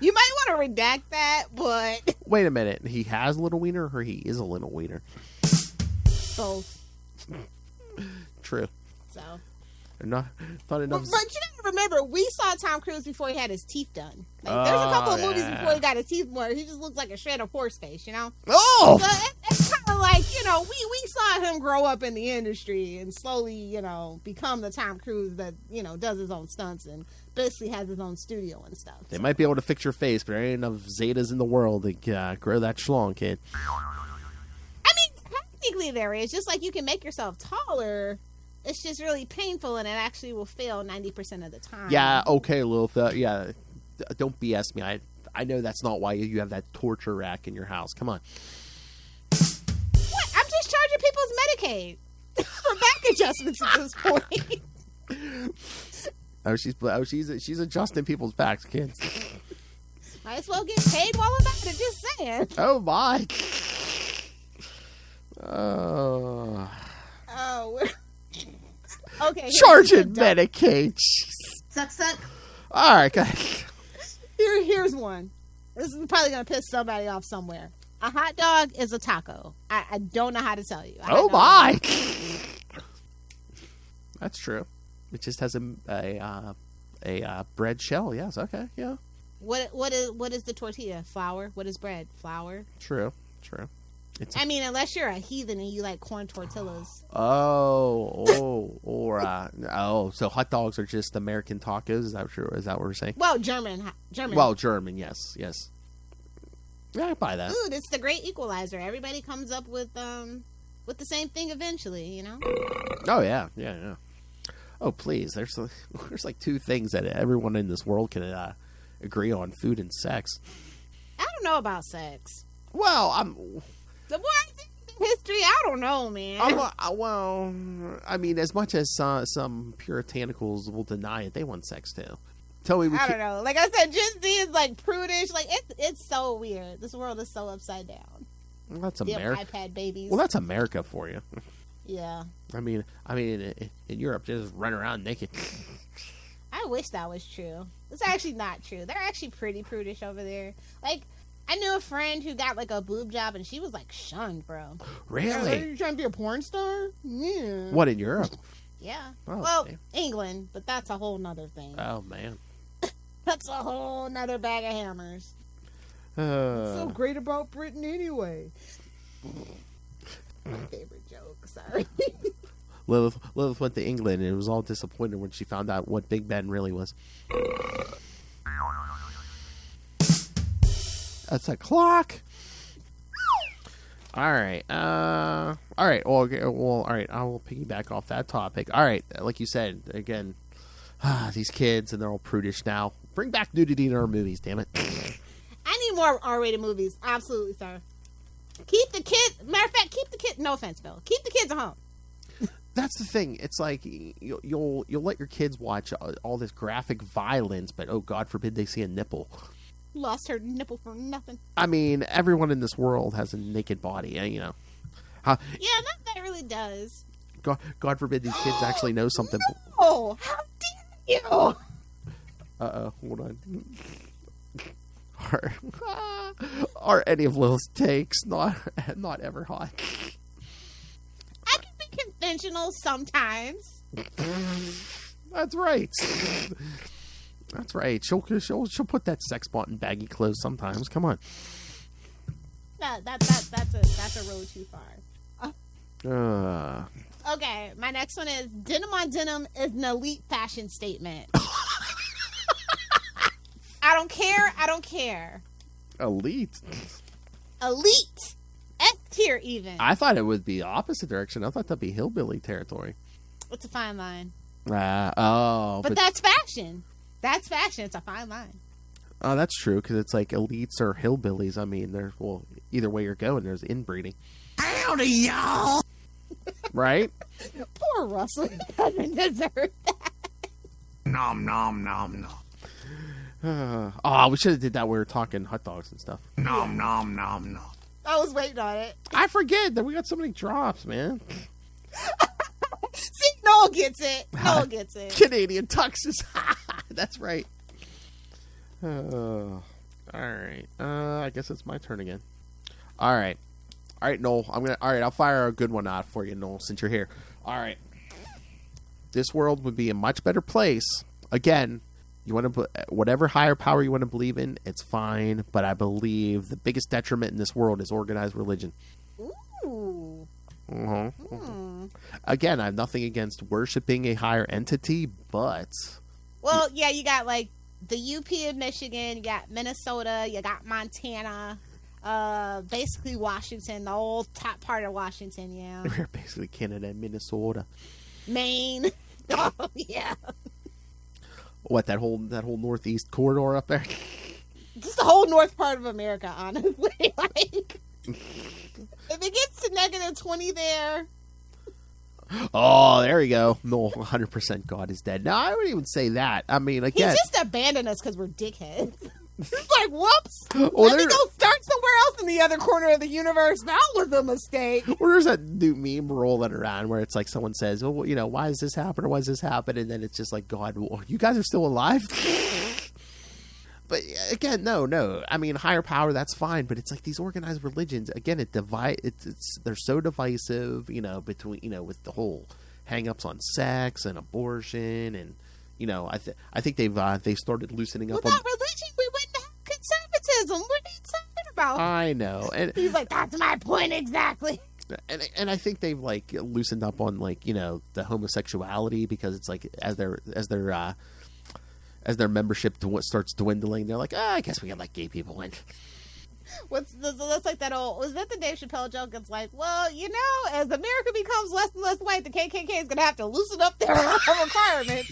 You might want to redact that, but wait a minute. He has a little wiener, or he is a little wiener? Both. True. So. Not enough. But you gotta remember, we saw Tom Cruise before he had his teeth done. Like, there's a couple of movies before he got his teeth more. He just looks like a shred of horse face, Oh! So it's kind of like, we saw him grow up in the industry and slowly, become the Tom Cruise that, does his own stunts and basically has his own studio and stuff. They might be able to fix your face, but there ain't enough Zetas in the world to grow that schlong, kid. I mean, Technically, there is. Just like you can make yourself taller, it's just really painful, and it actually will fail 90% of the time. Yeah, okay, Lilith. Yeah, don't BS me. I know that's not why you have that torture rack in your house. Come on. What? I'm just charging people's Medicaid for back adjustments at this point. She's adjusting people's backs, kids. Might as well get paid while I'm at it. Just saying. Oh my. Okay. Charging Medicaid. Suck, suck. All right, guys. Here's one. This is probably gonna piss somebody off somewhere. A hot dog is a taco. I don't know how to tell you. Oh my. That's true. It just has a bread shell. Yes. Okay. Yeah. What is the tortilla? Flour. What is bread? Flour. True. I mean, unless you're a heathen and you like corn tortillas. So hot dogs are just American tacos. Is that true? Is that what we're saying? Well, German. Well, German. Yes. Yeah, I buy that. Dude, it's the great equalizer. Everybody comes up with the same thing eventually. You know. Oh yeah. Oh please, there's like two things that everyone in this world can agree on: food and sex. I don't know about sex. Well, The more I think of history, I don't know, man. well, I mean, as much as some puritanicals will deny it, they want sex too. Tell me, I don't know. Like I said, just being like prudish, like it's so weird. This world is so upside down. Well, that's Damn America. iPad babies. Well, that's America for you. Yeah. I mean, in Europe, just run around naked. I wish that was true. It's actually not true. They're actually pretty prudish over there. Like, I knew a friend who got like a boob job, and she was like shunned, bro. Really? Are you trying to be a porn star? Yeah. What, in Europe? Yeah. Oh, well, okay. England, but that's a whole nother thing. Oh man. That's a whole nother bag of hammers. So great about Britain anyway. My favorite joke. Sorry. Lilith went to England and was all disappointed when she found out what Big Ben really was. That's a clock. All right. All right. Well, okay, all right. I will piggyback off that topic. All right. Like you said, again, these kids, and they're all prudish now. Bring back nudity in our movies, damn it. I need more R-rated movies. Absolutely, sir. Keep the kids. Matter of fact, keep the kids. No offense, Phil. Keep the kids at home. That's the thing. It's like you'll let your kids watch all this graphic violence, but oh, God forbid they see a nipple. Lost her nipple for nothing. I mean, everyone in this world has a naked body, you know. Yeah, that really does. God forbid these kids actually know something. Oh, how dare you! Hold on. Are any of Lilith's takes not ever hot? I can be conventional sometimes. That's right. That's right. She'll put that sex bot in baggy clothes sometimes. Come on. That's a road too far. Okay, my next one is denim on denim is an elite fashion statement. I don't care. Elite. S tier even. I thought it would be opposite direction. I thought that'd be hillbilly territory. It's a fine line. But that's fashion. That's fashion. It's a fine line. Oh, that's true, because it's like elites or hillbillies. I mean, either way you're going, there's inbreeding. Howdy, y'all! Right? Poor Russell doesn't deserve that. Nom, nom, nom, nom. We should have did that when we were talking hot dogs and stuff. Nom, nom, nom, nom. I was waiting on it. I forget that we got so many drops, man. See, Noel gets it. Canadian tuxes. That's right. All right. I guess it's my turn again. All right, Noel. I'll fire a good one out for you, Noel, since you're here. All right. This world would be a much better place. Again, you want to put whatever higher power you want to believe in, it's fine. But I believe the biggest detriment in this world is organized religion. Ooh. Again, I have nothing against worshiping a higher entity, but... Well, yeah, you got, like, the UP of Michigan, you got Minnesota, you got Montana, Basically Washington, the whole top part of Washington, yeah. We're basically Canada and Minnesota. Maine. Oh, yeah. What, that whole northeast corridor up there? Just the whole north part of America, honestly. Like, if it gets to -20 there. Oh, there we go. No, 100% God is dead. No, I wouldn't even say that. I mean, again, He just abandoned us because we're dickheads. It's like, whoops. Well, Let me go start somewhere else in the other corner of the universe. That was a mistake. or there's that new meme rolling around where it's like someone says, "Well, you know, why does this happen or why does this happen?" And then it's just like, God, well, you guys are still alive. But again, no. I mean, higher power, that's fine. But it's like these organized religions. Again, they're so divisive. You know, between with the whole hang-ups on sex and abortion, and I think they've started loosening up. Without religion, we wouldn't have conservatism. What are you talking about? I know, and he's like, that's my point exactly. And I think they've like loosened up on the homosexuality, because it's like as their membership starts dwindling, they're like, I guess we can let gay people in. That's like that old, was that the Dave Chappelle joke? It's like, well, as America becomes less and less white, the KKK is going to have to loosen up their requirements.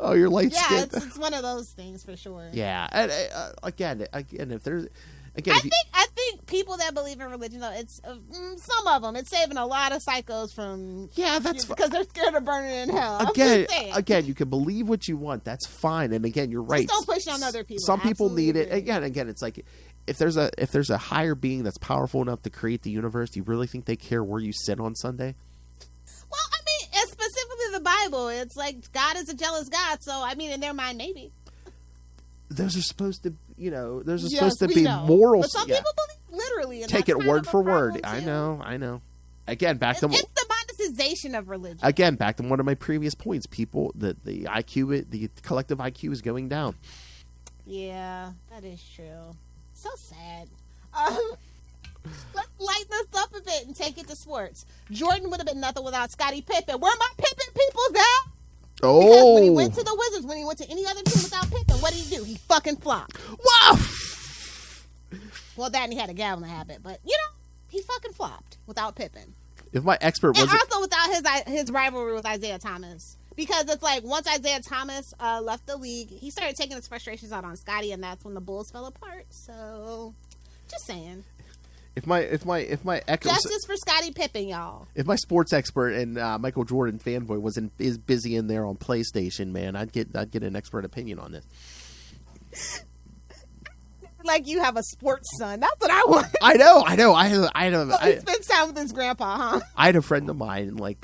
Oh, you're light yeah, skinned. it's one of those things for sure. Yeah, and again, if there's I think people that believe in religion, though, it's some of them. It's saving a lot of psychos from because they're scared of burning in hell. Again, you can believe what you want. That's fine. And again, you're right. Just don't push on other people. Some people need it. Agree. Again, it's like if there's a higher being that's powerful enough to create the universe, do you really think they care where you sit on Sunday? Well, I mean, it's specifically the Bible. It's like God is a jealous God. So I mean, in their mind, maybe. Those are supposed to, supposed to be morals. But some people believe literally. And take it word for word. I know. Again, it's the monetization of religion. Again, back to one of my previous points. People, the IQ, the collective IQ is going down. Yeah, that is true. So sad. Let's lighten this up a bit and take it to sports. Jordan would have been nothing without Scottie Pippen. Where my Pippen people's at? Oh. Because when he went to the Wizards, when he went to any other team without Pippen, what did he do? He fucking flopped. Wow. Well, that and he had a gambling habit, but he fucking flopped without Pippen. If my expert and wasn't also without his rivalry with Isaiah Thomas, because it's like once Isaiah Thomas left the league, he started taking his frustrations out on Scottie, and that's when the Bulls fell apart. So, just saying. If my expert, justice for Scottie Pippen, y'all. If my sports expert and Michael Jordan fanboy is busy in there on PlayStation, man, I'd get an expert opinion on this. Like you have a sports son. That's what I want. I know. He spends time with his grandpa, huh? I had a friend of mine, I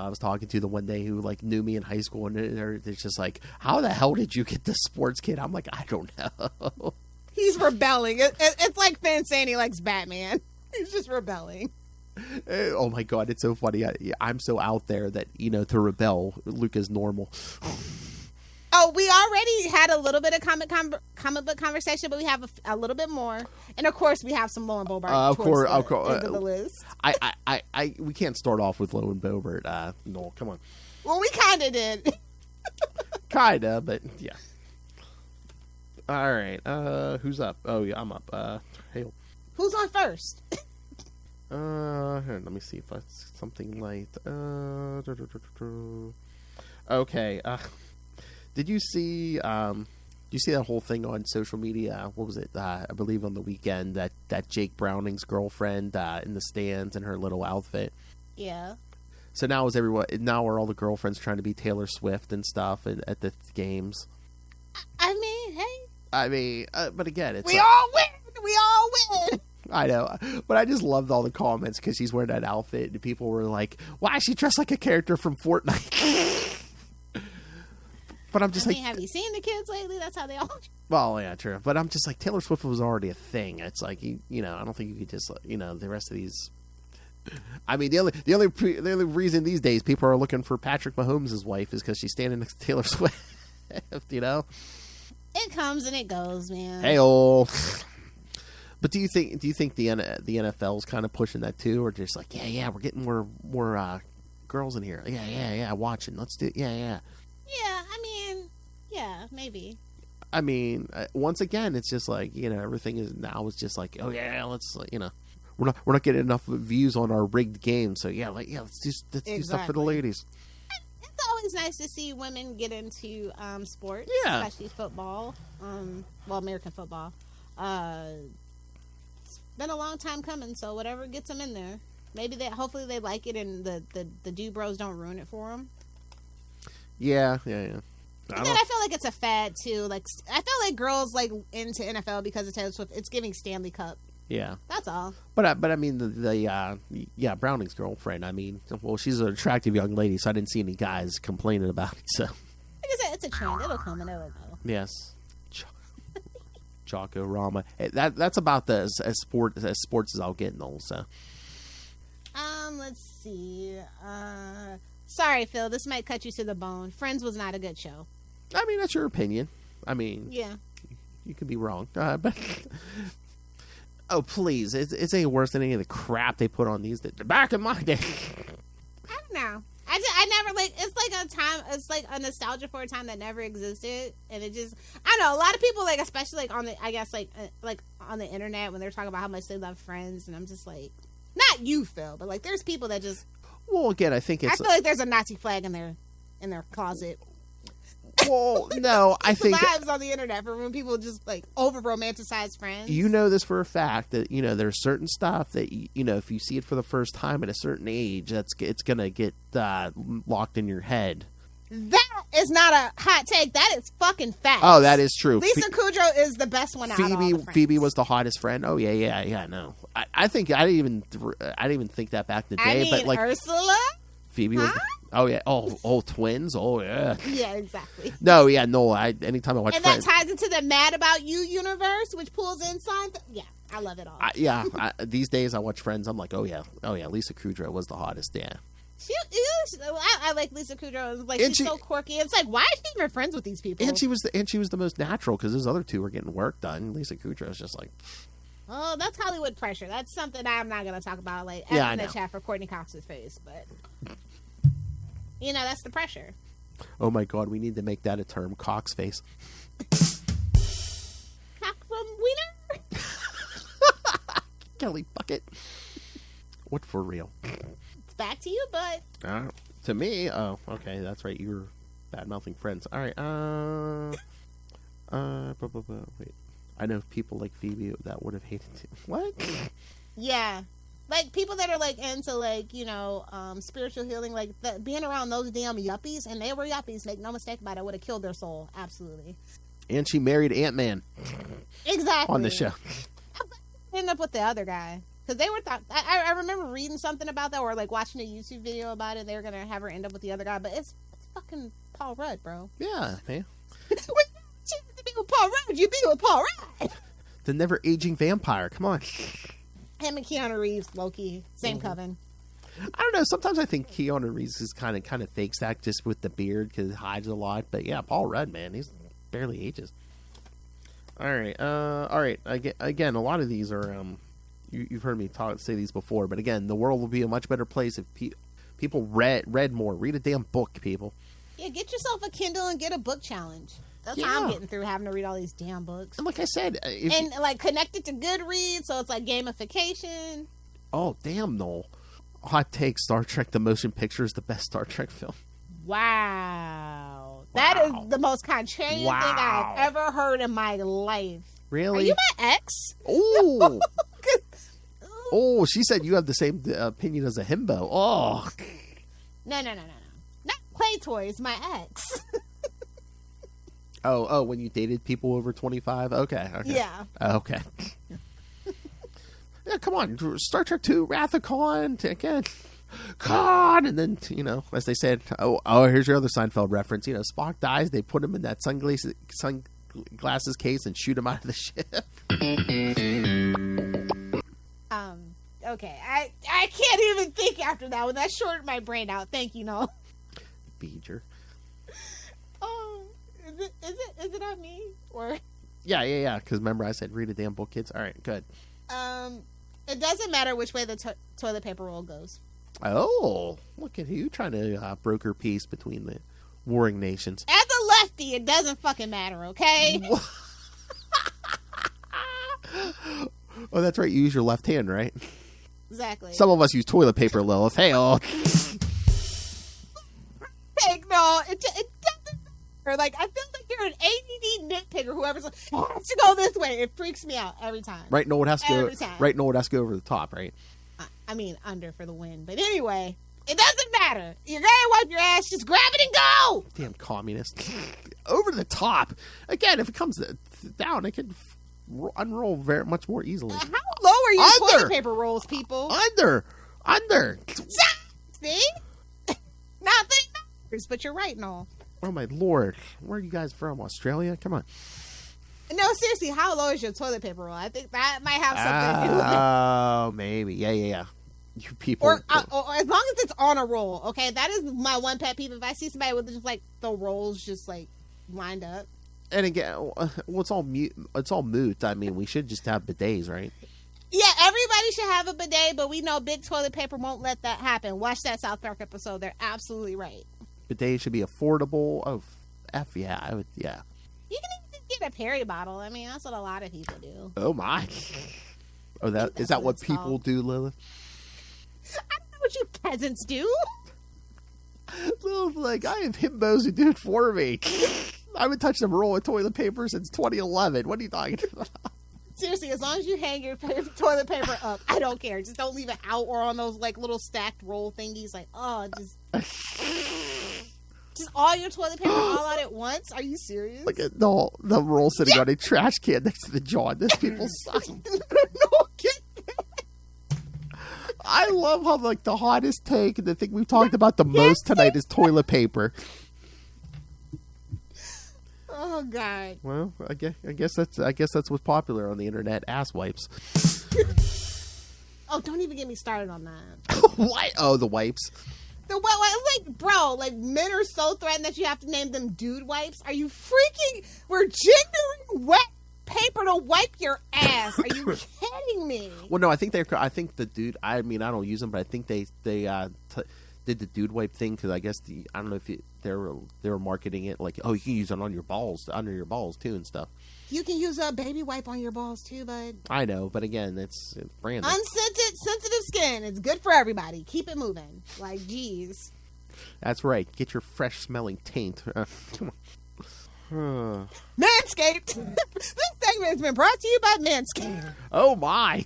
was talking to the one day who knew me in high school, and it's just like, how the hell did you get this sports kid? I'm like, I don't know. He's rebelling. It's like Finn saying he likes Batman. He's just rebelling. Oh my God, it's so funny. I'm so out there that, to rebel, Luke is normal. Oh, we already had a little bit of comic book conversation, but we have a little bit more. And of course, we have some Lowen Bobart of course, into the list. We can't start off with Lowen Bobart. No, come on. Well, we kind of did. Kinda, but yeah. All right, who's up? Oh yeah, I'm up. Hail. Who's on first? Here, let me see if it's something light. Okay. Did you see? That whole thing on social media? What was it? I believe on the weekend that Jake Browning's girlfriend in the stands in her little outfit. Yeah. So now are all the girlfriends trying to be Taylor Swift and stuff at the games? I mean, hey. But again, it's we all win. We all win. I know, but I just loved all the comments because she's wearing that outfit, and people were like, "Why is she dressed like a character from Fortnite?" But I'm just have you seen the kids lately? That's how they all. Well, yeah, true. But I'm just like, Taylor Swift was already a thing. It's like I don't think you could just the rest of these. I mean, the only reason these days people are looking for Patrick Mahomes' wife is because she's standing next to Taylor Swift. It comes and it goes, man. Hey-oh. But do you think the NFL is kind of pushing that too, or just like, yeah, we're getting more girls in here, yeah, watching, let's do, yeah. Yeah, I mean, yeah, maybe. I mean, once again, it's just like, everything is now is just like, oh yeah, let's, we're not getting enough views on our rigged game, so let's do stuff for the ladies. It's always nice to see women get into sports, especially football. American football. It's been a long time coming, so whatever gets them in there. Hopefully they like it, and the dude bros don't ruin it for them. Yeah. And then I feel like it's a fad too. Like, I feel like girls like into NFL because of Taylor Swift. It's giving Stanley Cup. Yeah, that's all. But I mean the Browning's girlfriend. I mean, well, she's an attractive young lady, so I didn't see any guys complaining about it. So, like I said, it's a trend. It'll come and it'll go. Yes, Choco-Rama. That's about as sports as I'll get in those. So, let's see. Sorry, Phil. This might cut you to the bone. Friends was not a good show. I mean, that's your opinion. I mean, yeah, you could be wrong, but. Oh, please. It's ain't worse than any of the crap they put on these. Back in my day. I don't know. I never, it's like a time, it's like a nostalgia for a time that never existed. And it just, I don't know, a lot of people, especially, on the, I guess, on the internet, when they're talking about how much they love Friends, and I'm just like, not you, Phil, but, there's people that just. Well, again, I think it's. I feel like there's a Nazi flag in their closet. Well, no, I think lives on the internet for when people just over romanticize Friends. You know this for a fact that there's certain stuff that if you see it for the first time at a certain age, it's gonna get locked in your head. That is not a hot take. That is fucking fact. Oh, that is true. Lisa Kudrow is the best one out of all the Friends. Phoebe was the hottest friend. Oh yeah. No, I think I didn't even think that back in the day. But Ursula. Phoebe was. Oh yeah! Oh, twins! Oh yeah! Yeah, exactly. No, yeah, no. Anytime I watch, and that ties into the Mad About You universe, which pulls in Seinfeld. Yeah, I love it all. These days I watch Friends. I'm like, oh yeah. Lisa Kudrow was the hottest. Yeah. I like Lisa Kudrow. She's so quirky. It's like, why is she even friends with these people? And she was the most natural because those other two were getting work done. Lisa Kudrow's just like. Oh, that's Hollywood pressure. That's something I'm not going to talk about in the chat for Courtney Cox's face, but. That's the pressure. Oh my God, we need to make that a term, Cox face. Cock from Wiener? Kelly Bucket. What for real? It's back to you, bud. To me? Oh, okay, that's right. You were bad-mouthing Friends. All right, wait. I know people like Phoebe that would have hated it. What? Yeah. People that are into spiritual healing, being around those damn yuppies, and they were yuppies, make no mistake about it, would have killed their soul. Absolutely. And she married Ant-Man. Exactly. On the show. Ended up with the other guy. Because they were I remember reading something about that, or watching a YouTube video about it. They were going to have her end up with the other guy, but it's fucking Paul Rudd, bro. Yeah, man. When you be with Paul Rudd, you be with Paul Rudd. The never aging vampire. Come on. Him and Keanu Reeves, Loki, same coven. I don't know. Sometimes I think Keanu Reeves is kind of fakes that just with the beard because it hides a lot. But yeah, Paul Rudd, man, he's barely ages. All right. Again, a lot of these are you've heard me say these before, but again, the world will be a much better place if people read more. Read a damn book, people. Yeah, get yourself a Kindle and get a book challenge. That's how I'm getting through having to read all these damn books. And like I said, connect it to Goodreads, so it's like gamification. Oh damn, Noel! Hot take: Star Trek: The Motion Picture is the best Star Trek film. Wow, that is the most contrarian thing I've ever heard in my life. Really? Are you my ex? Oh. Oh, she said you have the same opinion as a himbo. Oh. No. Not Play Toys, my ex. Oh, when you dated people over 25? Okay. Yeah. Okay. Yeah, come on. Star Trek 2, Wrath of Khan, again. Khan! And then, as they said, here's your other Seinfeld reference. Spock dies, they put him in that sunglasses case and shoot him out of the ship. Okay. I can't even think after that one. That shorted my brain out. Thank you, Noel. Beeger. Is it on me or? Yeah. Because remember, I said read a damn book, kids. All right, good. It doesn't matter which way the toilet paper roll goes. Oh, look at you trying to broker peace between the warring nations. As a 50, it doesn't fucking matter, okay? Oh, that's right. You use your left hand, right? Exactly. Some of us use toilet paper, Lilith. Hey, oh. Like, no, it doesn't matter. Like, I feel like you're an ADD nitpicker. Whoever's like, oh, it should go this way. It freaks me out every time. Right, no one has to go. Every time. Right, no one has to go over the top, right? I mean, under for the win. But anyway, it doesn't matter. You're gonna wipe your ass. Just grab it and go. Damn communist. Over the top. Again, if it comes down, it can unroll very much more easily. How low are your Under. toilet paper rolls, people? Under. See? Nothing matters, but you're right and all. Oh my lord. Where are you guys from? Australia? Come on. No, seriously, how low is your toilet paper roll? I think that might have something to do with it. Oh, maybe. Yeah. You people. Or as long as it's on a roll, okay? That is my one pet peeve. If I see somebody with just like the rolls just like lined up. And again, well, it's all moot. I mean, we should just have bidets, right? Yeah, everybody should have a bidet, but we know big toilet paper won't let that happen. Watch that South Park episode. They're absolutely right. Bidets should be affordable. Oh, yeah. Yeah. You can even get a Perry bottle. I mean, that's what a lot of people do. Oh, my. Oh, is that what people do, Lilith? I don't know what you peasants do. Lilith, like, I have himbos who do it for me. I haven't touched a roll of toilet paper since 2011. What are you talking about? Seriously, as long as you hang your toilet paper up, I don't care. Just don't leave it out or on those like little stacked roll thingies. Like, oh, just all your toilet paper all out at once. Are you serious? Like the roll sitting on a trash can next to the jaundice people suck. I love how like the hottest take and the thing we've talked about the most tonight is toilet paper. Oh God. Well, I guess that's what's popular on the internet. Ass wipes. Oh, don't even get me started on that. What? Oh, the wipes. The like, bro, like men are so threatened that you have to name them dude wipes. Are you freaking? We're gendering wet paper to wipe your ass. Are you kidding me? Well, no, I think the dude. I mean, I don't use them, but I think they did the dude wipe thing because I guess I don't know if they were marketing it like, oh, you can use it on your balls, under your balls too and stuff. You can use a baby wipe on your balls too, bud. I know, but again, it's branded. Unscented, sensitive skin. It's good for everybody. Keep it moving. Like, geez. That's right. Get your fresh smelling taint. Come on. Manscaped. This segment has been brought to you by Manscaped. Oh my!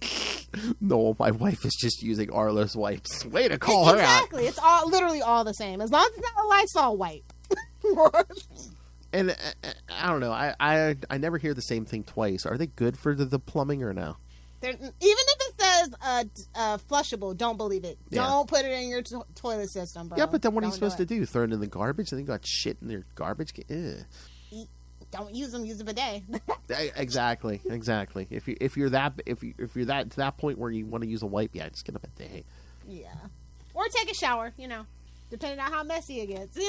No, my wife is just using Arlo's wipes. Way to call her out. Exactly. It's all literally all the same. As long as it's not a Lysol wipe. And I don't know. I never hear the same thing twice. Are they good for the plumbing or no? Even if it says flushable, don't believe it. Yeah. Don't put it in your toilet system, bro. Yeah, but then what are you Don't supposed do to do? Throw it in the garbage? And they got shit in their garbage? Ugh. Don't use them. Use a bidet. Exactly. If you're that to that point where you want to use a wipe, yeah, just get a bidet. Yeah, or take a shower. Depending on how messy it gets.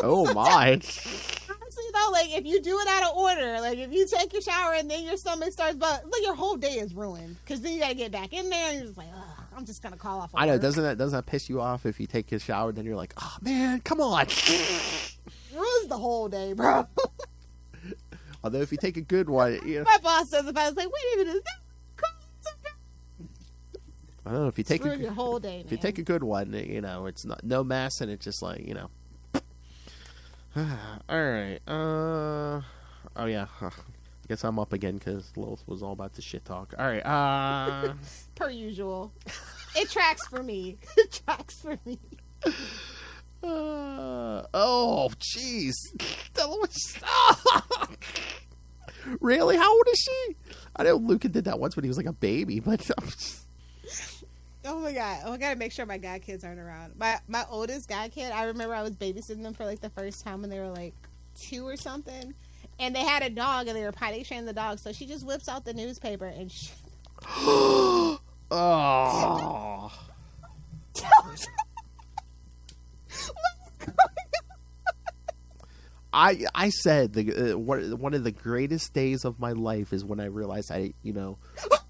Oh my! Honestly though, like if you do it out of order, like if you take your shower and then your stomach starts, but like your whole day is ruined because then you got to get back in there and you're just like, ugh, I'm just gonna call off. I know. Work. Doesn't that piss you off if you take a shower? Then you're like, oh man, come on. Ruins the whole day, bro. Although if you take a good one, My boss says if I was like, wait a minute, is that I don't know if you take your whole day. If you take a good one, it's no mess, and it's just like All right. Oh yeah. I guess I'm up again because Lilith was all about the shit talk. All right. Per usual. It tracks for me. Oh, jeez. Really? How old is she? I know Luca did that once when he was like a baby, but. Oh my god! I gotta make sure my god kids aren't around. My oldest god kid, I remember I was babysitting them for like the first time when they were like 2 or something, and they had a dog and they were potty training the dog. So she just whips out the newspaper and she. Oh. I said one of the greatest days of my life is when I realized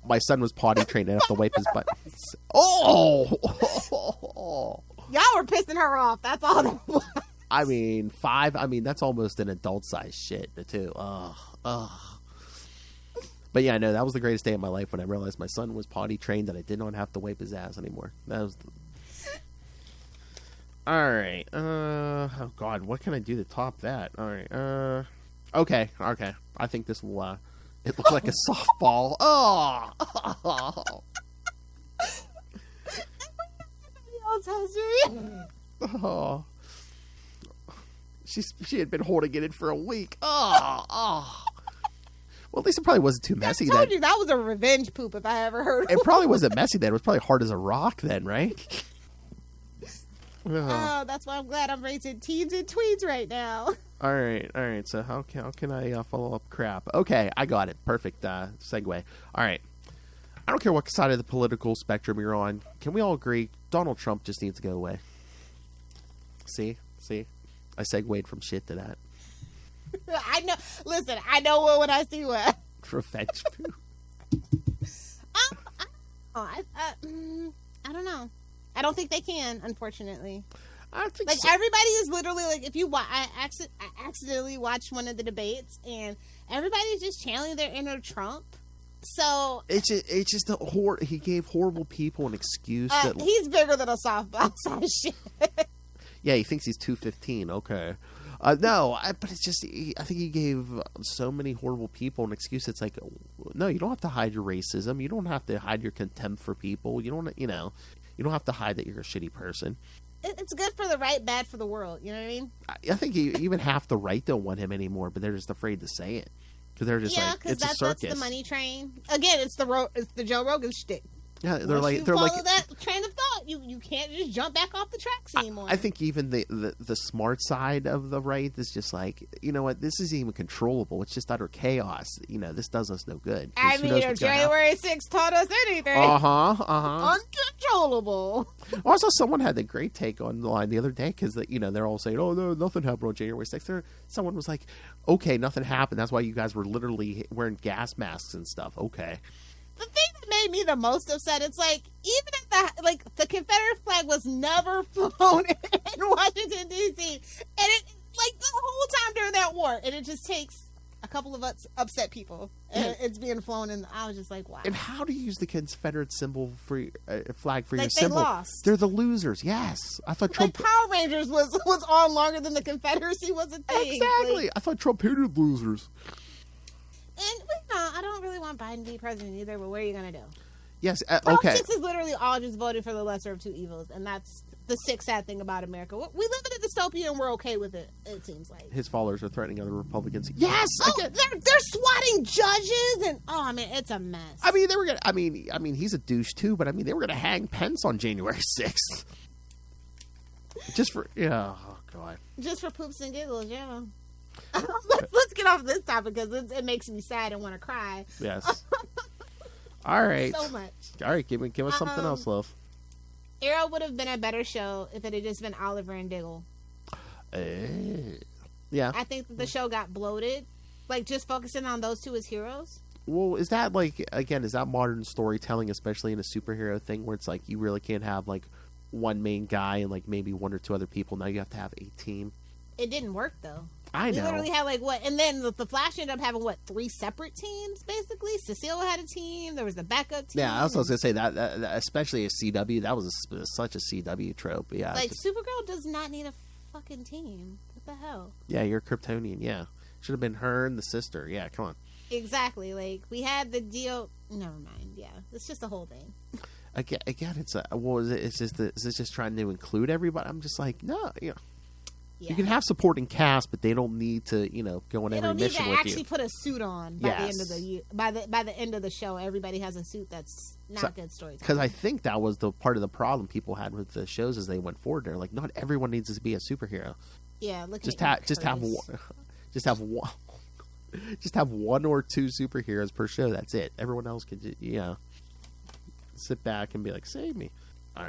my son was potty trained and I have to wipe his butt. Oh! Y'all were pissing her off. That's all that was. I mean, 5. I mean, that's almost an adult-sized shit too. Ugh. But yeah, no, that was the greatest day of my life when I realized my son was potty trained and I did not have to wipe his ass anymore. That was. All right. Oh God, what can I do to top that? All right. Okay. I think this will. It looks like a softball. Oh. Oh. She had been holding it in for a week. Oh. Well, at least it probably wasn't too messy. I told you that was a revenge poop if I ever heard it. Probably wasn't messy then. It was probably hard as a rock then, right? Oh, that's why I'm glad I'm raising teens and tweens right now. All right. So how can I follow up crap? Okay, I got it. Perfect segue. All right. I don't care what side of the political spectrum you're on. Can we all agree Donald Trump just needs to go away? See? I segued from shit to that. I know. Listen, I know what when I see what. Revenge poop. I don't know. I don't think they can, unfortunately. I think like, everybody is literally like, if you I accidentally watched one of the debates and everybody's just channeling their inner Trump. So it's just he gave horrible people an excuse that he's bigger than a softball size shit. Yeah, he thinks he's 215. Okay. No, but it's just, I think he gave so many horrible people an excuse. It's like, no, you don't have to hide your racism. You don't have to hide your contempt for people. You don't have to hide that you're a shitty person. It's good for the right, bad for the world. You know what I mean? I think even half the right don't want him anymore, but they're just afraid to say it. Because they're just like, it's a circus. That's the money train. Again, it's the Joe Rogan shtick. Yeah, they're follow that train of thought. You can't just jump back off the tracks anymore. I think even the smart side of the right is just like, you know what, this isn't even controllable. It's just utter chaos. You know, this does us no good. I mean, if January 6th taught us anything, uncontrollable. Also, someone had a great take on the line the other day because they're all saying, "Oh no, nothing happened on January 6th." Someone was like, "Okay, nothing happened. That's why you guys were literally wearing gas masks and stuff." Okay. The thing that made me the most upset, it's like, even if the Confederate flag was never flown in Washington, D.C., and it, like, the whole time during that war, and it just takes a couple of upset people, and it's being flown in. I was just like, wow. And how do you use the Confederate symbol for flag for your they symbol? Lost. They're the losers. Yes, I thought Trump. Like Power Rangers was on longer than the Confederacy was a thing. Exactly. I thought Trump hated losers. And I don't really want Biden to be president either. But what are you gonna do? Yes. Okay. Politics is literally all just voting for the lesser of two evils, and that's the sick, sad thing about America. We live in a dystopia, and we're okay with it. It seems like his followers are threatening other Republicans. Yes. They're swatting judges, and it's a mess. I mean, they were gonna. I mean, he's a douche too. But I mean, they were gonna hang Pence on January 6th. Just for oh god. Just for poops and giggles, yeah. Let's get off this topic because it makes me sad and want to cry. Yes. All right. So much. All right, give us something else, love. Arrow would have been a better show if it had just been Oliver and Diggle. Yeah. I think that the show got bloated, like just focusing on those two as heroes. Well, is that is that modern storytelling, especially in a superhero thing, where it's like you really can't have like one main guy and like maybe one or two other people? Now you have to have a team. It didn't work though. I know. We literally had and then the Flash ended up having 3 separate teams basically. Cecile had a team. There was the backup team. Yeah, I was gonna say that especially a CW, that was such a CW trope. Yeah, Supergirl does not need a fucking team. What the hell? Yeah, you're Kryptonian. Yeah, should have been her and the sister. Yeah, come on. Exactly. Like we had the deal. Never mind. Yeah, it's just the whole thing. Again, it's is this just trying to include everybody? I'm just like, no, Yeah. You can have supporting cast, but they don't need to, go on every mission with you. They don't need to actually put a suit on by the end of the year. By the end of the show, everybody has a suit that's not good storytelling. Because I think that was the part of the problem people had with the shows as they went forward. They're like, not everyone needs to be a superhero. Yeah, just have one or two superheroes per show. That's it. Everyone else could, sit back and be like, save me. All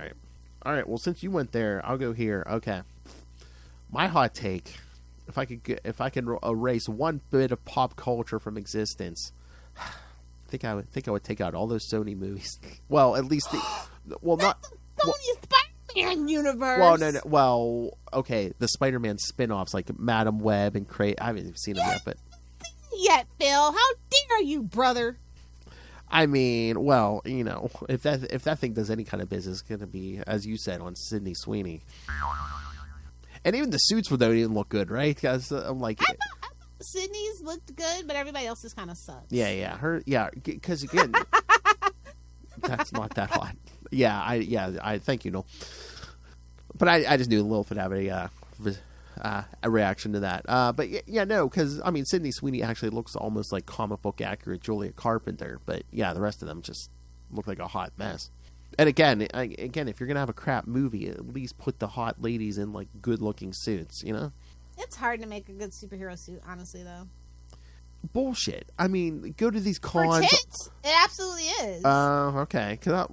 right. Well, since you went there, I'll go here. Okay. My hot take, if I can erase one bit of pop culture from existence, I think I would take out all those Sony movies. Well, at least not Sony Spider-Man universe. Well, no. Well, okay. The Spider-Man spin-offs like Madam Web and I haven't even seen them yet, but Yet, Phil, how dare you, brother? I mean, well, if that thing does any kind of business, it's gonna be, as you said, on Sydney Sweeney. And even the suits don't even look good, right? Because I'm like, I thought Sydney's looked good, but everybody else's kind of sucks. yeah, because again, that's not that hot. Yeah, I thank you, no. But I just knew Lilith would have a reaction to that. But no, because I mean, Sydney Sweeney actually looks almost like comic book accurate Julia Carpenter. But yeah, the rest of them just look like a hot mess. And again, if you're gonna have a crap movie, at least put the hot ladies in like good looking suits. It's hard to make a good superhero suit, honestly, though. Bullshit. I mean, go to these For cons. tits, it absolutely is. Okay. But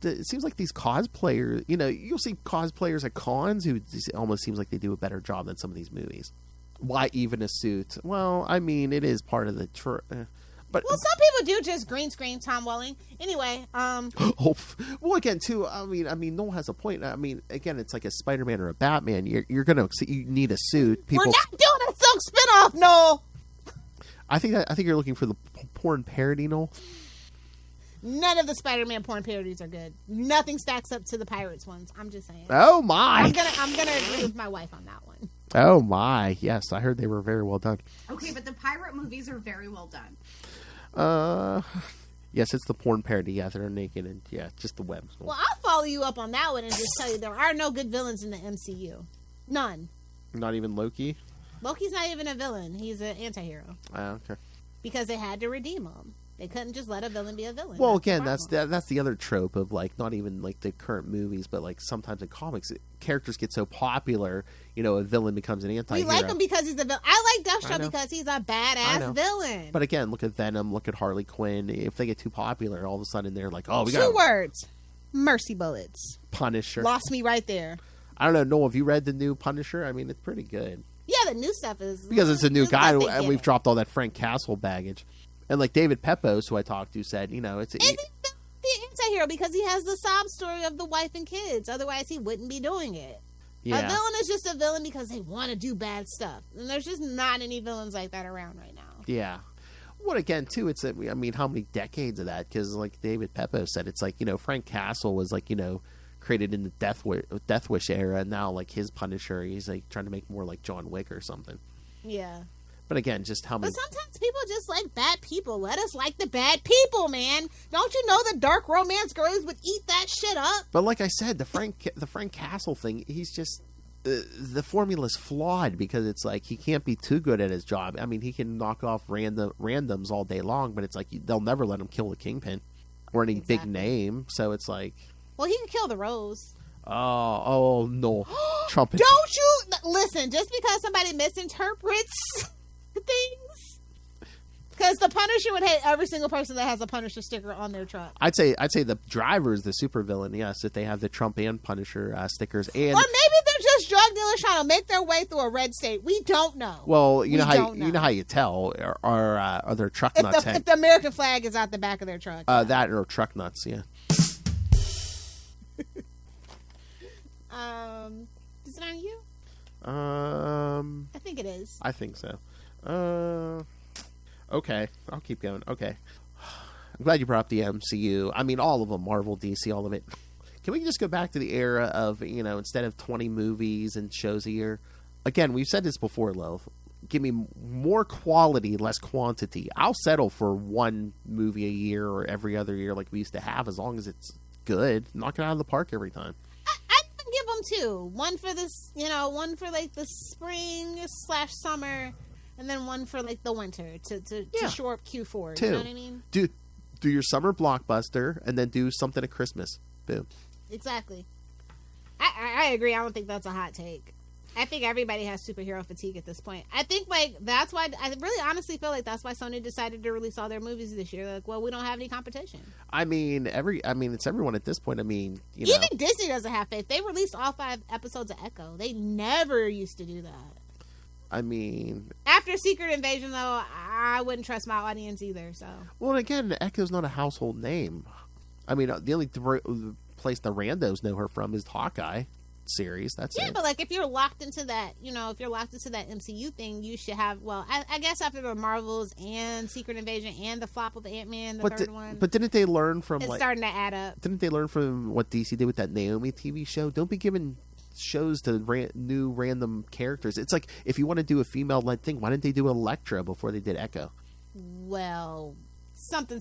it seems like these cosplayers, you'll see cosplayers at cons who it almost seems like they do a better job than some of these movies. Why even a suit? Well, I mean, it is part of the... But well, some people do just green screen Tom Welling. Anyway, well, again, too. I mean, Noel has a point. I mean, again, it's like a Spider-Man or a Batman. You need a suit. We're not doing a Silk spinoff, Noel. I think you're looking for the porn parody, Noel. None of the Spider-Man porn parodies are good. Nothing stacks up to the Pirates ones. I'm just saying. Oh my! I'm gonna agree with my wife on that one. Oh my! Yes, I heard they were very well done. Okay, but the pirate movies are very well done. Yes, it's the porn parody. Yeah, they're naked and just the webs. Well, I'll follow you up on that one and just tell you there are no good villains in the MCU. None. Not even Loki. Loki's not even a villain. He's an anti-hero. Okay. Because they had to redeem him. They couldn't just let a villain be a villain. Well, again, that's the other trope of like not even like the current movies, but like sometimes in comics, characters get so popular, a villain becomes an anti-hero. We like him because he's a villain. I like Deathstroke because he's a badass villain. But again, look at Venom, look at Harley Quinn. If they get too popular, all of a sudden they're like, oh, we got 2 words. Mercy bullets. Punisher. Lost me right there. I don't know. Noel, have you read the new Punisher? I mean, it's pretty good. Yeah, the new stuff is... Because it's a new guy, and we've dropped all that Frank Castle baggage. And like David Pepos, who I talked to, said, it's... Is he the anti-hero because he has the sob story of the wife and kids. Otherwise, he wouldn't be doing it. Yeah. A villain is just a villain because they want to do bad stuff. And there's just not any villains like that around right now. Yeah. Well, again, too, it's... I mean, how many decades of that? Because like David Pepos said, it's like, Frank Castle was like, created in the Death Wish era, and now like his Punisher, he's like trying to make more like John Wick or something. Yeah. But again, just how many... But sometimes people just like bad people. Let us like the bad people, man. Don't you know the dark romance girls would eat that shit up? But like I said, the Frank Castle thing, he's just... the formula's flawed because it's like he can't be too good at his job. I mean, he can knock off randoms all day long, but it's like they'll never let him kill the Kingpin or any big name. So it's like... Well, he can kill the Rose. Oh no. Trumpet. Don't you... Listen, just because somebody misinterprets... things, because the Punisher would hate every single person that has a Punisher sticker on their truck. I'd say the driver is the supervillain. Yes, if they have the Trump and Punisher stickers, and or maybe they're just drug dealers trying to make their way through a red state. We don't know. Well, you know how you tell are their truck nuts. If the American flag is out the back of their truck, that or truck nuts. Yeah. Is it on you? I think it is. I think so. Okay, I'll keep going. Okay, I'm glad you brought up the MCU. I mean, all of them, Marvel, DC, all of it. Can we just go back to the era of, instead of 20 movies and shows a year? Again, we've said this before, Lilith. Give me more quality, less quantity. I'll settle for one movie a year or every other year like we used to have, as long as it's good. Knock it out of the park every time. I'd give them 2. One for this, one for like the spring/summer. And then one for like the winter to shore up Q4. 2. You know what I mean? Do your summer blockbuster and then do something at Christmas. Boom. Exactly. I agree. I don't think that's a hot take. I think everybody has superhero fatigue at this point. I think like that's why I really honestly feel like that's why Sony decided to release all their movies this year. Like, well, we don't have any competition. I mean, it's everyone at this point. I mean, even Disney doesn't have faith. They released all 5 episodes of Echo. They never used to do that. I mean... After Secret Invasion, though, I wouldn't trust my audience either, so... Well, again, Echo's not a household name. I mean, the only place the randos know her from is Hawkeye series. That's Yeah, it. but like if you're locked into that, if you're locked into that MCU thing, you should have. Well, I guess after the Marvels and Secret Invasion and the flop with Ant-Man, the third one. But didn't they learn from It's starting to add up. Didn't they learn from what DC did with that Naomi TV show? Don't be giving shows to new random characters. It's like if you want to do a female-led thing, why didn't they do Elektra before they did Echo? Well, something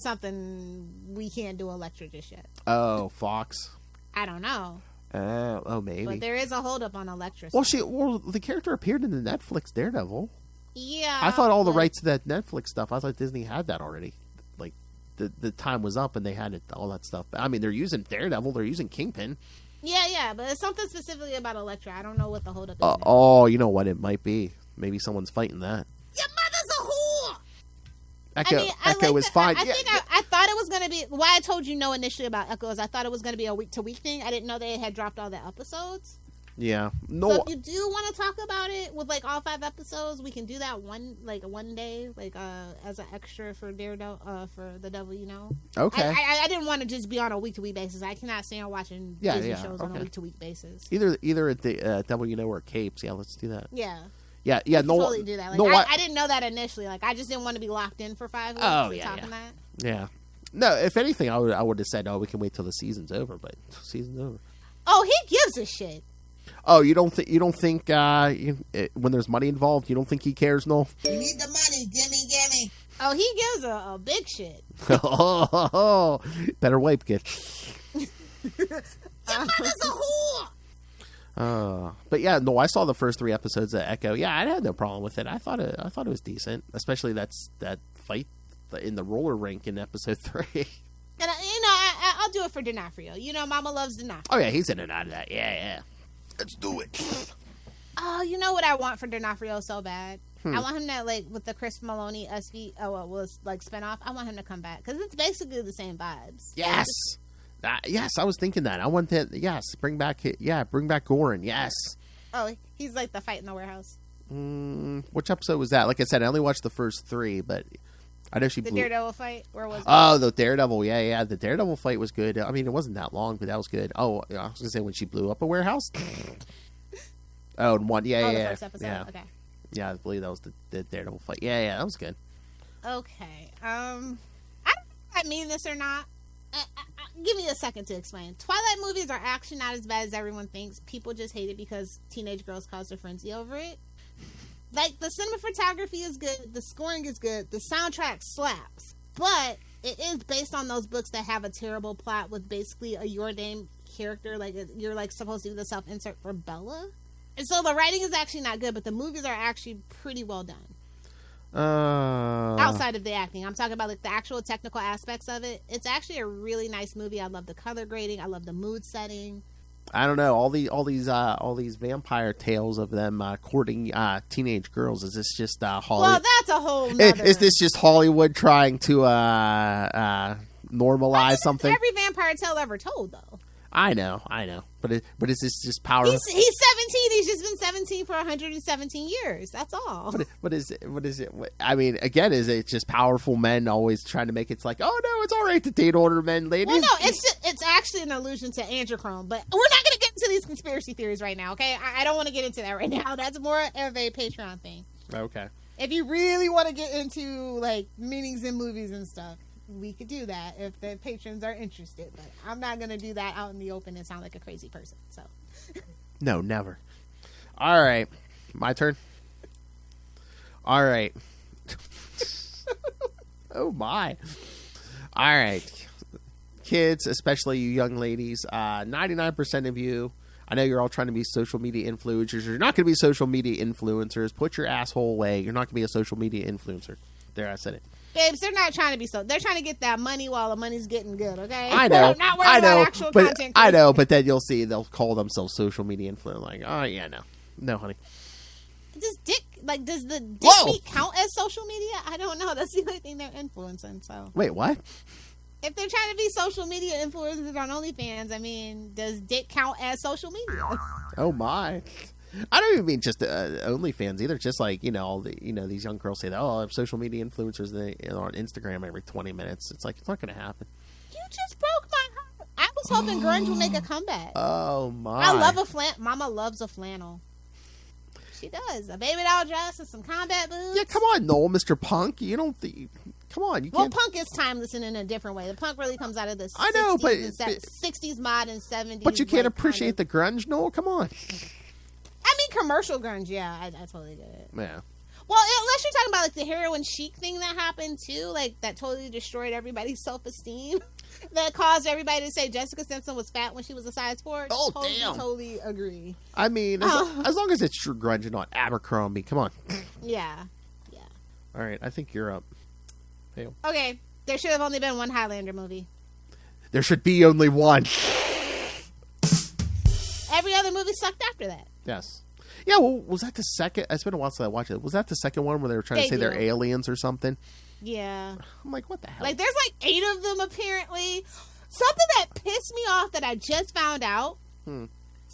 we can't do Elektra just yet. Oh, Fox. I don't know. Maybe. But there is a holdup on Elektra. Well, the character appeared in the Netflix Daredevil. Yeah. I thought all the rights to that Netflix stuff, I thought Disney had that already. Like, the time was up and they had it, all that stuff. I mean, they're using Daredevil, they're using Kingpin. Yeah, but it's something specifically about Elektra. I don't know what the holdup is. You know what it might be. Maybe someone's fighting that. Your mother's a whore! Echo is fine. I thought it was going to be... Why I told you no initially about Echo is I thought it was going to be a week-to-week thing. I didn't know they had dropped all the episodes. Yeah. No. So if you do want to talk about it with like all 5 episodes, we can do that one day, as an extra for Daredevil, for the Devil You Know. Okay. I didn't want to just be on a week-to-week basis. I cannot stand watching Disney shows on a week-to-week basis. Either at the Devil You Know or Capes. Yeah, let's do that. Yeah. Yeah. No, totally do that. I didn't know that initially. Like, I just didn't want to be locked in for 5 weeks. Talking that. Yeah. No, if anything, I would have said, we can wait till the season's over. But season's over. Oh, he gives a shit. Oh, you don't think when there's money involved, you don't think he cares, no? You need the money, gimme. Oh, he gives a big shit. Better wipe, kid. Your mother's a whore. But yeah, no, I saw the first 3 episodes of Echo. Yeah, I had no problem with it. I thought it was decent, especially that fight in the roller rink in episode 3. And I'll do it for D'Onofrio. Mama loves D'Onofrio. Oh yeah, he's in and out of that. Yeah. Let's do it. Oh, you know what I want for D'Onofrio so bad? I want him to, with the Chris Maloney spinoff, I want him to come back. Because it's basically the same vibes. Yes. Yes, I was thinking that. I want that. Yes, bring back Goran. Yes. Oh, he's like the fight in the warehouse. Which episode was that? Like I said, I only watched the first 3, but I know she blew. The Daredevil fight? Where was it? Oh, the Daredevil. Yeah. The Daredevil fight was good. I mean, it wasn't that long, but that was good. Oh, I was going to say when she blew up a warehouse. Oh, and one. Yeah. The first episode. Yeah. Okay. Yeah, I believe that was the Daredevil fight. Yeah, that was good. Okay. I don't know if I mean this or not. Give me a second to explain. Twilight movies are actually not as bad as everyone thinks. People just hate it because teenage girls cause a frenzy over it. Like, the cinematography is good, the scoring is good, the soundtrack slaps, but it is based on those books that have a terrible plot with basically a Your Name character, you're supposed to do the self-insert for Bella. And so the writing is actually not good, but the movies are actually pretty well done. Outside of the acting, I'm talking about the actual technical aspects of it. It's actually a really nice movie. I love the color grading. I love the mood setting. I don't know, all these vampire tales of them courting teenage girls. Is this just Hollywood? Well, that's a whole nother... Is this just Hollywood trying to normalize something? Every vampire tale ever told, though. I know, but is this just power? He's 17. He's just been 17 for 117 years. That's all. What is it? I mean, again, is it just powerful men always trying to make it like, oh no, it's all right to date older men, ladies? Well, no, it's actually an allusion to Androchrome, but we're not going to get into these conspiracy theories right now. Okay, I don't want to get into that right now. That's more of a Patreon thing. Okay. If you really want to get into meanings in movies and stuff, we could do that if the patrons are interested, but I'm not going to do that out in the open and sound like a crazy person. So, no, never. All right, my turn. All right. Oh my. All right, kids, especially you young ladies. 99% of you. I know you're all trying to be social media influencers. You're not going to be social media influencers. Put your asshole away. You're not going to be a social media influencer. There, I said it. Babes, they're not trying to be they're trying to get that money while the money's getting good, okay? I know. Not worried about actual content. I know, but then you'll see they'll call themselves social media influencers. Like, oh yeah, no, honey. Does the dick meat count as social media? I don't know. That's the only thing they're influencing. So wait, what? If they're trying to be social media influencers on OnlyFans, I mean, does dick count as social media? Oh my. I don't even mean just OnlyFans either. Just all these young girls say that, I'm social media influencers on Instagram every 20 minutes. It's like, it's not going to happen. You just broke my heart. I was hoping grunge would make a comeback. Oh my! I love Mama loves a flannel. She does. A baby doll dress and some combat boots. Yeah, come on, Noel, Mr. Punk. You don't. Come on, you can't. Well, punk is timeless and in a different way. The punk really comes out of the 60s, I know, but 60s mod and 70s. But you can't appreciate the. the grunge, Noel. Come on. I mean, commercial grunge. Yeah, I totally get it. Yeah. Well, unless you're talking about like the heroin chic thing that happened too, like that totally destroyed everybody's self-esteem. That caused everybody to say Jessica Simpson was fat when she was a size 4. Oh, totally, damn. Totally agree. I mean, as long as it's true grunge and not Abercrombie. Come on. Yeah. All right, I think you're up. Hey. Okay, there should have only been one Highlander movie. There should be only one. Every other movie sucked after that. Yes. Yeah, well, was that the second? It's been a while since I watched it. Was that the second one where they were trying to say they're aliens or something? Yeah. I'm like, what the hell? Like, there's like 8 of them apparently. Something that pissed me off that I just found out. So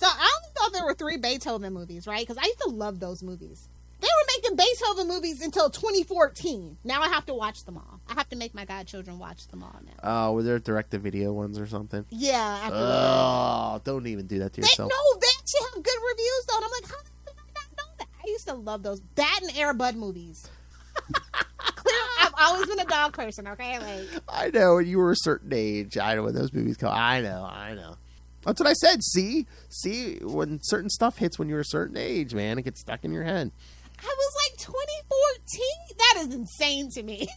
I only thought there were 3 Beethoven movies, right? Because I used to love those movies. They were making Beethoven movies until 2014. Now I have to watch them all. I have to make my godchildren watch them all now. Oh, were there direct-to-video ones or something? Yeah. Oh, don't even do that to yourself. No, they actually have good reviews, though. And I'm like, how did I not know that? I used to love those. That and Air Bud movies. Clearly, I've always been a dog person, okay? Like, I know, when you were a certain age. I know when those movies come. I know. That's what I said. See, when certain stuff hits when you're a certain age, man, it gets stuck in your head. I was like 2014. That is insane to me.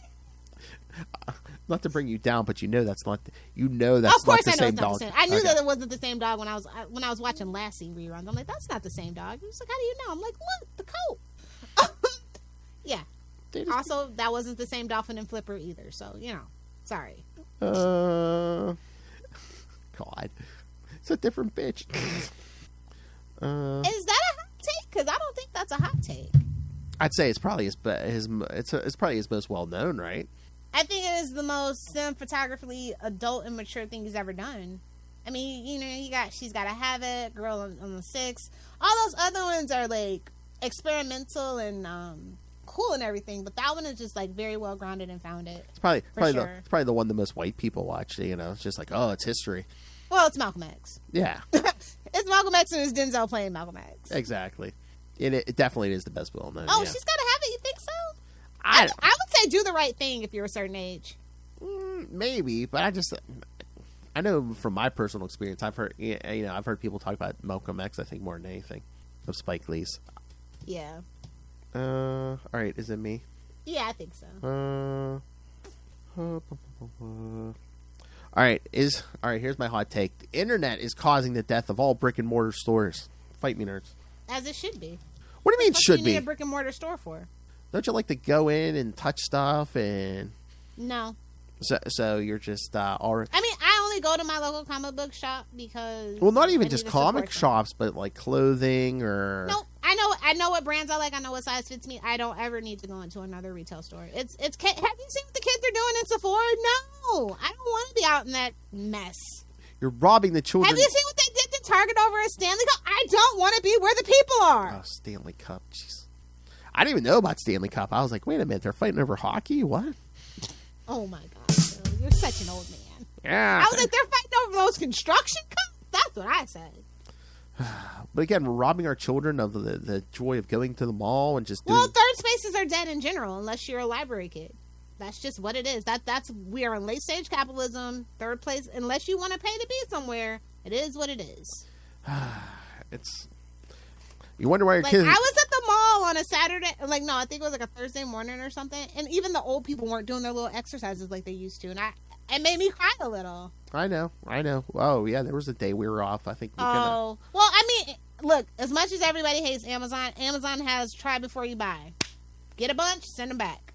Not to bring you down, but that's not. Of course, not the same not dog. the same. I knew that it wasn't the same dog when I was watching Lassie reruns. I'm like, that's not the same dog. He was like, how do you know? I'm like, look, the coat. Yeah. Also, that wasn't the same Dolphin and Flipper either. So sorry. God, it's a different bitch. Is that a hot take? Because I don't think that's a hot take. I'd say it's probably it's probably his most well known, right? I think it is the most cinematographically adult and mature thing he's ever done. I mean, She's Gotta Have It, Girl on the Six. All those other ones are like experimental and cool and everything, but that one is just like very well grounded and founded. It's probably the one that most white people watch. It's just like, oh, it's history. Well, it's Malcolm X. Yeah, it's Malcolm X and it's Denzel playing Malcolm X. Exactly. It definitely is the best well known. Oh, yeah. She's Gotta Have It. You think so? I would say do the right thing if you're a certain age. Maybe, but I know from my personal experience, I've heard people talk about Malcolm X. I think more than anything of Spike Lee's. Yeah. All right, is it me? Yeah, I think so. All right, here's my hot take. The internet is causing the death of all brick and mortar stores. Fight me, nerds. As it should be. What do you mean What should do you be? need a brick and mortar store for? Don't you like to go in and touch stuff and? No. So you're just already. I mean, I only go to my local comic book shop because. Well, not even I just need to support comic them. shops, but like clothing or. No, I know what brands I like. I know what size fits me. I don't ever need to go into another retail store. Have you seen what the kids are doing in Sephora? No, I don't want to be out in that mess. You're robbing the children. Have you seen what they did to Target over at Stanley Cup? I don't want to be where the people are. Oh, Stanley Cup. Jeez. I didn't even know about Stanley Cup. I was like, wait a minute, they're fighting over hockey? What? Oh my God, Phil, you're such an old man. Yeah. I was like, they're fighting over those construction cups? That's what I said. But again, we're robbing our children of the joy of going to the mall and just doing... Well, third spaces are dead in general, unless you're a library kid. That's just what it is. We are in late stage capitalism. Third place, unless you want to pay to be somewhere, it is what it is. It's... You wonder why your like, kids... I was at the mall on a Saturday, like, no, I think it was like a Thursday morning or something, and even the old people weren't doing their little exercises like they used to, and it made me cry a little. I know. Oh, yeah, there was a day we were off. I think well, I mean, look, as much as everybody hates Amazon has try before you buy. Get a bunch, send them back.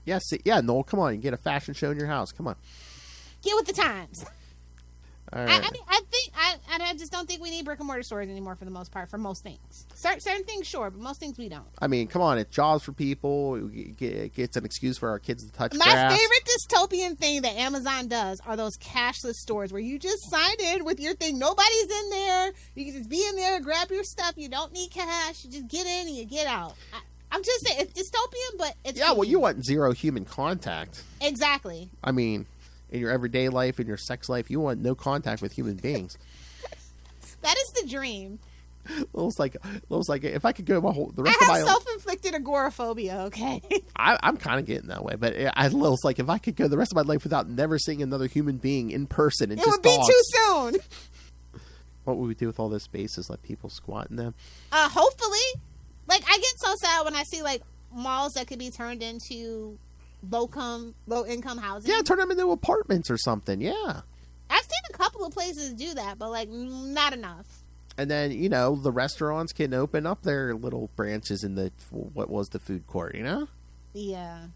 Yeah, Noel, come on. You get a fashion show in your house. Come on. Get with the times. All right. I mean, I just don't think we need brick and mortar stores anymore for the most part, for most things. Certain things, sure, but most things we don't. I mean, come on. It's jobs for people. It gets an excuse for our kids to touch My grass. favorite dystopian thing that Amazon does are those cashless stores where you just sign in with your thing. Nobody's in there. You can just be in there, grab your stuff. You don't need cash. You just get in and you get out. I'm just saying, it's dystopian, but it's... Yeah, well, you want zero human contact. Exactly. I mean... in your everyday life, in your sex life, you want no contact with human beings. That is the dream. Lil's like, if I could go the rest I of my have self-inflicted agoraphobia, okay? I'm kind of getting that way, but Lil's like, if I could go the rest of my life without never seeing another human being in person and it just would be dogs, too soon. what would we do with all those spaces? Let people squat in them? Hopefully. Like, I get so sad when I see, like, malls that could be turned into low-income housing. Yeah, turn them into apartments or something, yeah. I've seen a couple of places do that, but, like, not enough. And then, you know, the restaurants can open up their little branches in what was the food court, you know? Yeah.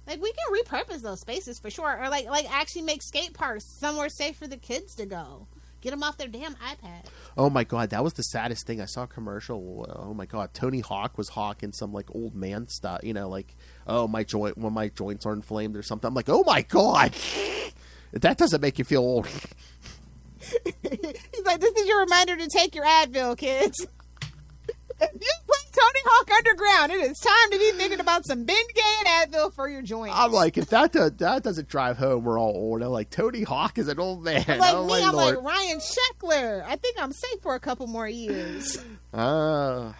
Like, we can repurpose those spaces for sure. Or, like actually make skate parks somewhere safe for the kids to go. Get them off their damn iPad. Oh, my God. That was the saddest thing. I saw a commercial. Oh, my God. Tony Hawk was hawking some, like, old man stuff. You know, like, oh, my joints are inflamed or something. I'm like, oh, my God. That doesn't make you feel old. He's like, this is your reminder to take your Advil, kids. If you play Tony Hawk Underground, it is time to be thinking about some Bengay and Advil for your joints. I'm like, if that doesn't drive home, we're all old. I'm like, Tony Hawk is an old man. Like oh, me, my I'm Lord. like Ryan Sheckler. I think I'm safe for a couple more years. Uh,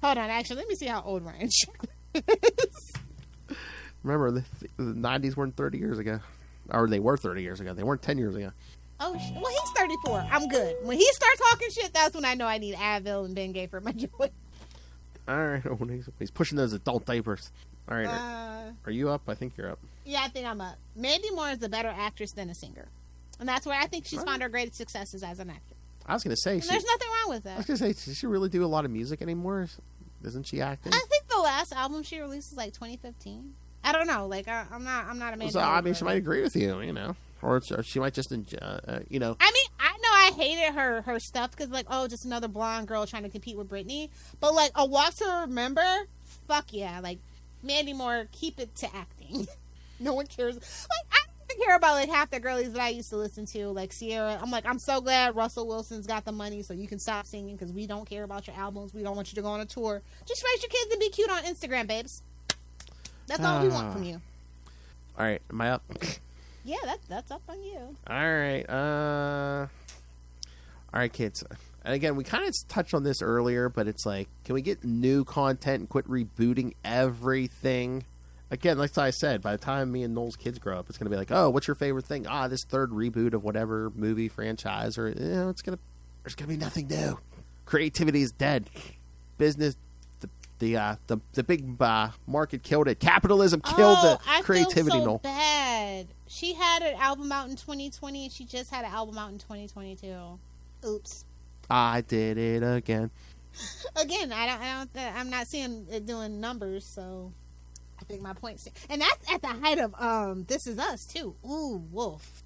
Hold on, actually, let me see how old Ryan Sheckler is. remember, the 90s weren't 30 years ago. Or they were 30 years ago. They weren't 10 years ago. Oh, well, he's 34. I'm good. When he starts talking shit, that's when I know I need Advil and Bengay for my joint. All right. Oh, he's pushing those adult diapers. All right. Are you up? I think you're up. Yeah, I think I'm up. Mandy Moore is a better actress than a singer. And that's where I think she's found her greatest successes as an actor. I was going to say. And there's nothing wrong with that. I was going to say, does she really do a lot of music anymore? Isn't she acting? I think the last album she released was like 2015. I don't know. Like, I'm not a Mandy So, Moore. I mean, she might agree with you, you know. Or she might just, you know. I mean, I know I hated her stuff because, like, oh, just another blonde girl trying to compete with Britney. But, like, A Walk to Remember, fuck yeah. Like, Mandy Moore, keep it to acting. No one cares. Like, I don't even care about, like, half the girlies that I used to listen to, like Sierra. I'm like, I'm so glad Russell Wilson's got the money so you can stop singing because we don't care about your albums. We don't want you to go on a tour. Just raise your kids and be cute on Instagram, babes. That's all we want from you. All right. Am I up? Yeah, that's up on you. All right. All right, kids. And again, we kind of touched on this earlier, but it's like, can we get new content and quit rebooting everything? Again, like I said, by the time me and Noel's kids grow up, it's going to be like, oh, what's your favorite thing? This third reboot of whatever movie franchise, or there's going to be nothing new. Creativity is dead. Business, the big market killed it. Capitalism killed the creativity. I feel so bad. She had an album out in 2020, and she just had an album out in 2022. Oops. I did it again. Again, I'm not seeing it doing numbers, so I think my point. And that's at the height of This Is Us too. Ooh, woof.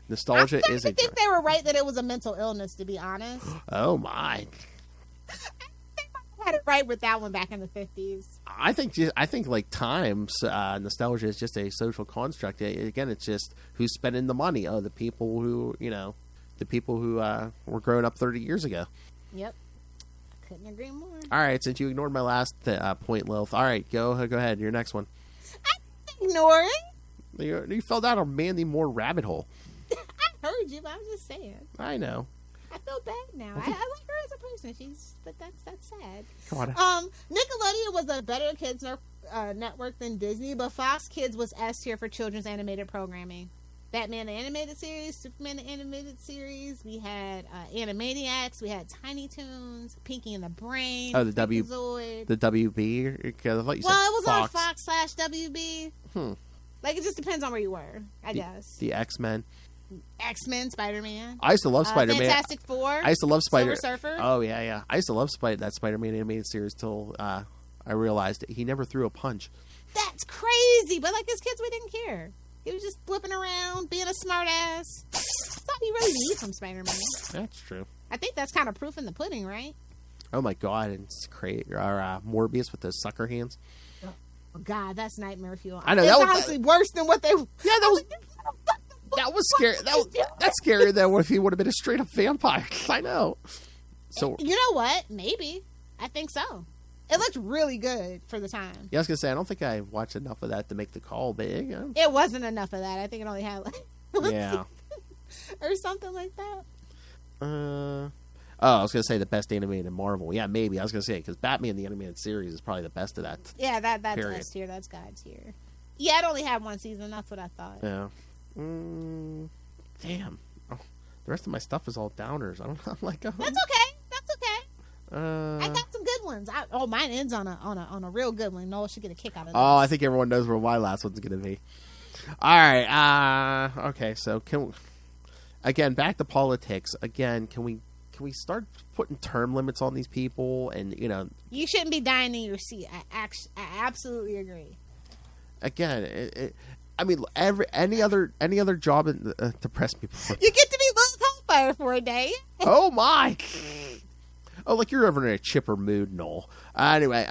Nostalgia I is a. I think they were right that it was a mental illness. To be honest. Oh my. I had it right with that one back in the 50s. I think like times nostalgia is just a social construct. Again, it's just who's spending the money. Oh, the people who were growing up 30 years ago. Yep. I couldn't agree more. All right, since you ignored my last point, Lilith. All right, go ahead. Your next one. I'm ignoring. You fell down a Mandy Moore rabbit hole. I heard you, but I'm just saying. I know. I feel bad now. I like her as a person. But that's sad. Come on. Nickelodeon was a better kids network than Disney, but Fox Kids was S tier for children's animated programming. Batman the Animated Series, Superman the Animated Series. We had Animaniacs. We had Tiny Toons, Pinky and the Brain. Oh, the Freakazoid. the WB. I thought you said well, it was Fox. on Fox/WB. Like, it just depends on where you were, I guess. The X-Men. X-Men, Spider-Man. I used to love Spider-Man. Fantastic Four. I used to love Silver Surfer. Oh yeah. I used to love that Spider-Man animated series till I realized he never threw a punch. That's crazy. But like, as kids, we didn't care. He was just flipping around, being a smart ass. That's all you really need from Spider-Man. That's true. I think that's kind of proof in the pudding, right? Oh my God, it's crazy. Or Morbius with those sucker hands. Oh God, that's nightmare fuel. I know, it's that was honestly worse than what they. Yeah, that was scary. That's scarier than if he would have been a straight up vampire. I know. So you know what? Maybe I think so. It looked really good for the time. Yeah, I was gonna say I don't think I watched enough of that to make the call big. It wasn't enough of that. I think it only had like Yeah. or something like that. Oh, I was gonna say the best animated Marvel. Yeah, maybe I was gonna say because Batman the animated series is probably the best of that. Yeah, that's period. S tier. That's God tier. Yeah, it only had one season. That's what I thought. Yeah. Damn. Oh, the rest of my stuff is all downers. I don't know. I'm like, That's okay. That's okay. I Uh, got some good ones. Mine ends on a real good one. Noel should get a kick out of that. oh, I think everyone knows where my last one's gonna be. All right. Okay. So again back to politics. Again, can we start putting term limits on these people? And You shouldn't be dying in your seat. I absolutely agree. again, I mean, any other job to press people. You get to be Lilith Hellfire for a day. Oh my! Oh, like you're ever in a chipper mood, Noel. Anyway,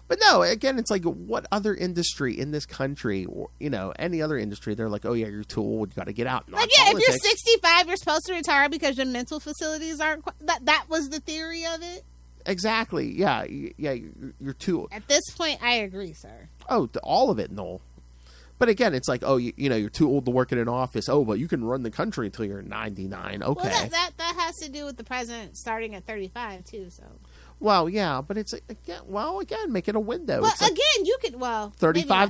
but no. Again, it's like what other industry in this country, or any other industry, they're like, oh yeah, you're too old, you got to get out. Like yeah, if you're 65, you're supposed to retire because your mental facilities aren't. That was the theory of it. Exactly. Yeah. You're too. At this point, I agree, sir. Oh, all of it, Noel. But again, it's like, oh, you're too old to work in an office. Oh, but you can run the country until you're 99. Okay. Well, that has to do with the president starting at 35 too. So. Well, yeah, but it's again, make it a window. Well, it's like again, you could 35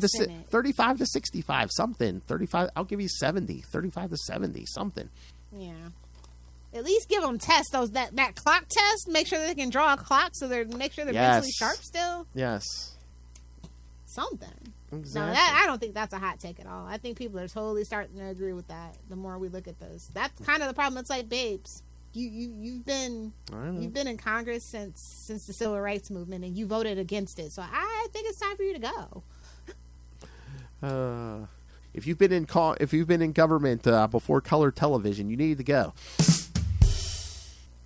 to 65, something. 35. I'll give you 70. 35 to 70, something. Yeah. At least give them tests. That clock test. Make sure they can draw a clock, so make sure they're mentally sharp still. Yes. Something. Exactly. No, I don't think that's a hot take at all. I think people are totally starting to agree with that. The more we look at this, that's kind of the problem. It's like, babes, you've been in Congress since the Civil Rights Movement, and you voted against it. So I think it's time for you to go. If you've been in government before color television, you need to go.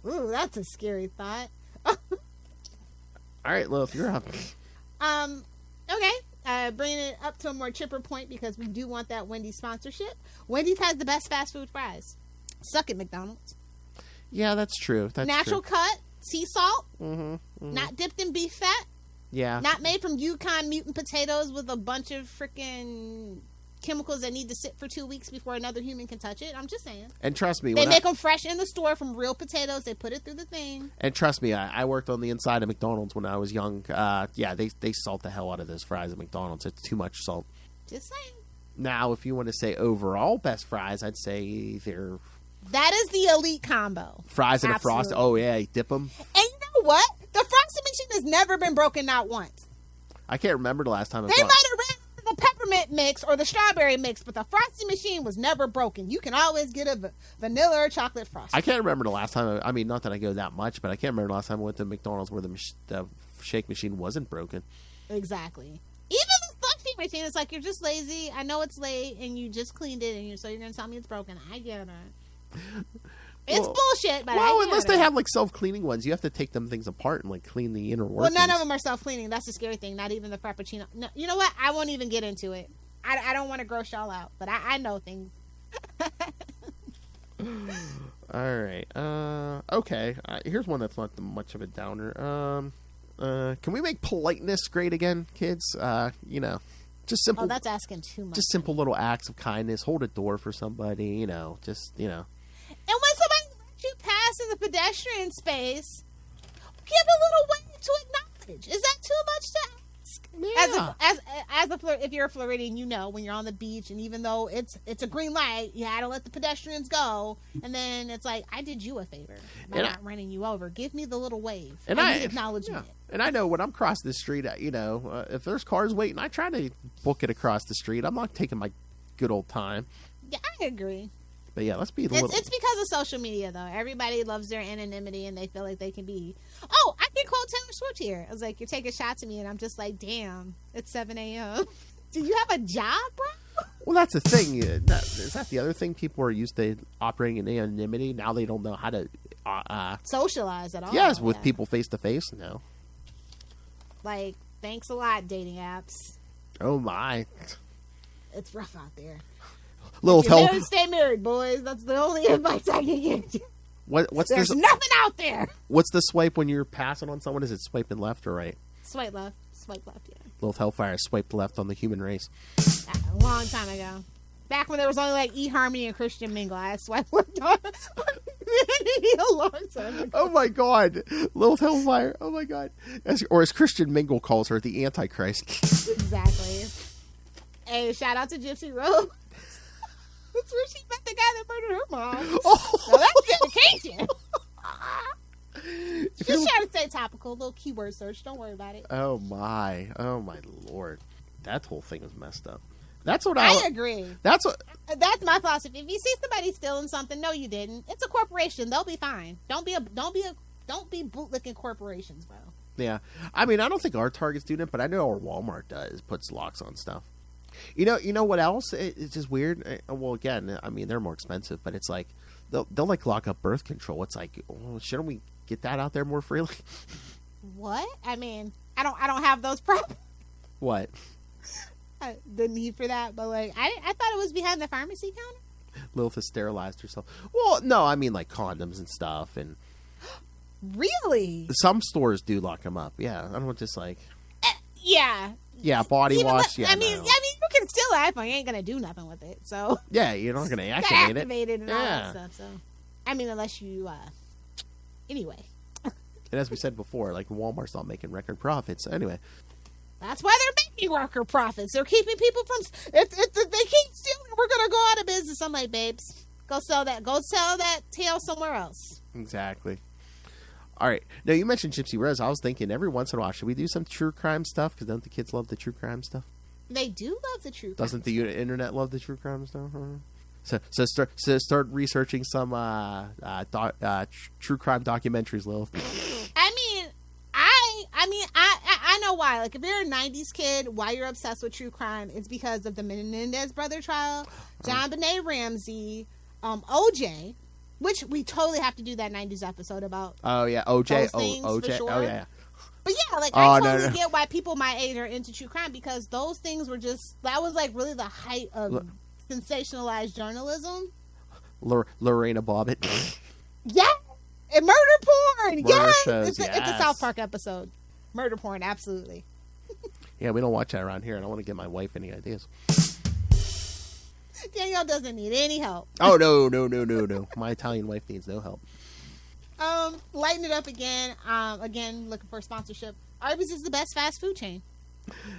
Ooh, that's a scary thought. All right, Lilith, you're up. Okay. Bringing it up to a more chipper point because we do want that Wendy's sponsorship. Wendy's has the best fast food fries. Suck it, McDonald's. Yeah, that's true. That's natural true. cut, sea salt, mm-hmm. Not dipped in beef fat. Yeah. Not made from Yukon mutant potatoes with a bunch of freaking chemicals that need to sit for 2 weeks before another human can touch it. I'm just saying. And trust me, they make them fresh in the store from real potatoes. They put it through the thing. And trust me, I worked on the inside of McDonald's when I was young. Yeah, they salt the hell out of those fries at McDonald's. It's too much salt. Just saying. Now, if you want to say overall best fries, I'd say they're... That is the elite combo. Fries and a frost. Oh, yeah, you dip them. And you know what? The frosting machine has never been broken, not once. I can't remember the last time They might have ran the peppermint mix or the strawberry mix, but the frosting machine was never broken. You can always get a vanilla or chocolate frosting. I can't remember the last time. I mean, not that I go that much, but I can't remember the last time I went to McDonald's where the shake machine wasn't broken. Exactly. Even the slushie machine, it's like you're just lazy. I know it's late, and you just cleaned it, and so you're going to tell me it's broken. I get it. It's bullshit, but unless they have like self-cleaning ones, you have to take them things apart and like clean the inner workings. Well, none of them are self-cleaning. That's the scary thing. Not even the Frappuccino. No, you know what? I won't even get into it. I don't want to gross y'all out, but I know things. All right. Okay. Here's one that's not much of a downer. Can we make politeness great again, kids? Just simple. Oh, that's asking too much. Just simple little acts of kindness. Hold a door for somebody. And when somebody lets you pass in the pedestrian space, give a little wave to acknowledge. Is that too much to ask? Yeah. If you're a Floridian, when you're on the beach, and even though it's a green light, you had to let the pedestrians go, and then it's like, I did you a favor by not running you over. Give me the little wave and acknowledgement. Yeah. And I know when I'm crossing the street, if there's cars waiting, I try to book it across the street. I'm not taking my good old time. Yeah, I agree. But yeah, let's be It's because of social media, though. Everybody loves their anonymity, and they feel like they can be. Oh, I can quote Taylor Swift here. I was like, you're taking shots at me, and I'm just like, damn, it's 7 a.m. Do you have a job, bro? Well, that's the thing. Is that the other thing? People are used to operating in anonymity. Now they don't know how to socialize at all. Yes, with people face to face. No. Like, thanks a lot, dating apps. Oh my, it's rough out there. Lilith, married, stay married, boys. That's the only advice I can give you. What's There's nothing out there. What's the swipe when you're passing on someone? Is it swiping left or right? Swipe left. Yeah. Lilith Hellfire swiped left on the human race. A long time ago. Back when there was only like eHarmony and Christian Mingle, I swiped left on a long time ago. Oh my God, Lilith Hellfire. Oh my God. Or as Christian Mingle calls her, the Antichrist. Exactly. Hey, shout out to Gypsy Rose. That's where she met the guy that murdered her mom. Oh. Now that's dedication. If Just you- trying to stay topical. Little keyword search. Don't worry about it. Oh my Lord, that whole thing is messed up. That's what I agree. That's what. That's my philosophy. If you see somebody stealing something, no, you didn't. It's a corporation. They'll be fine. Don't be bootlicking corporations, bro. Yeah, I mean, I don't think our Target's doing it, but I know our Walmart does. Puts locks on stuff. You know what else? It's just weird. Well, again, I mean, they're more expensive, but it's like they'll like lock up birth control. It's like, oh, shouldn't we get that out there more freely? What? I mean, I don't have those problems. What? The need for that, but like I thought it was behind the pharmacy counter. Lilith has sterilized herself. Well, no, I mean like condoms and stuff, and Really? some stores do lock them up. Yeah, I don't just like Yeah. body Even wash. though- Yeah, I mean, no. you can steal an iPhone. You ain't gonna do nothing with it. So Yeah, you're not going to got activate it. activated and all Yeah. that stuff. So I mean, unless you anyway, And as we said before, like Walmart's not making record profits. Anyway, that's why they're making record profits. They're keeping people from. If they keep stealing, we're gonna go out of business. I'm like, babes, go sell that tail somewhere else. exactly. All right. Now, you mentioned Gypsy Rose. I was thinking every once in a while, should we do some true crime stuff? Because don't the kids love the true crime stuff? They do love the truth. Doesn't the internet love the true crime stuff? Huh? So start researching some true crime documentaries, Lilith. I know why. Like, if you're a 90s kid, why you're obsessed with true crime, it's because of the Menendez brother trial, John Benet Ramsey, OJ, which we totally have to do that 90s episode about. Oh, yeah. OJ. Those things, for OJ. sure. Oh, yeah. But yeah, like, Oh, I no, totally no. get why people my age are into true crime, because those things were just, that was like really the height of sensationalized journalism. Lorena Bobbitt. Yeah! And murder porn! Murder Yes! shows, It's a yes. South Park episode. Murder porn, absolutely. Yeah, we don't watch that around here. I don't want to give my wife any ideas. Danielle doesn't need any help. Oh, no. My Italian wife needs no help. Lighten it up again. Again, looking for a sponsorship. Arby's is the best fast food chain.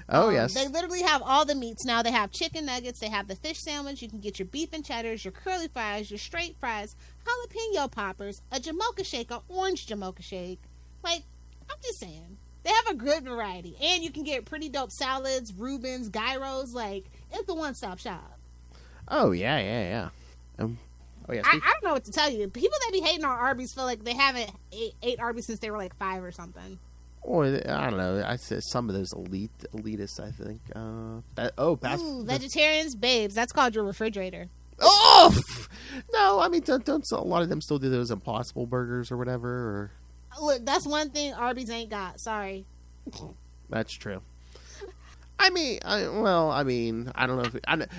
Oh, yes. They literally have all the meats now. They have chicken nuggets. They have the fish sandwich. You can get your beef and cheddars, your curly fries, your straight fries, jalapeno poppers, a Jamocha shake, an orange Jamocha shake. Like, I'm just saying. They have a good variety. And you can get pretty dope salads, Reubens, gyros. Like, it's the one-stop shop. Oh, yeah. Oh, yeah. I don't know what to tell you. People that be hating on Arby's feel like they haven't ate Arby's since they were like 5 or something. Or, I don't know. I said some of those elitists, I think. Ooh, vegetarians, babes. That's called your refrigerator. Oh! No, I mean, don't a lot of them still do those Impossible burgers or whatever? Or Look, that's one thing Arby's ain't got. Sorry. that's true. I mean, I don't know if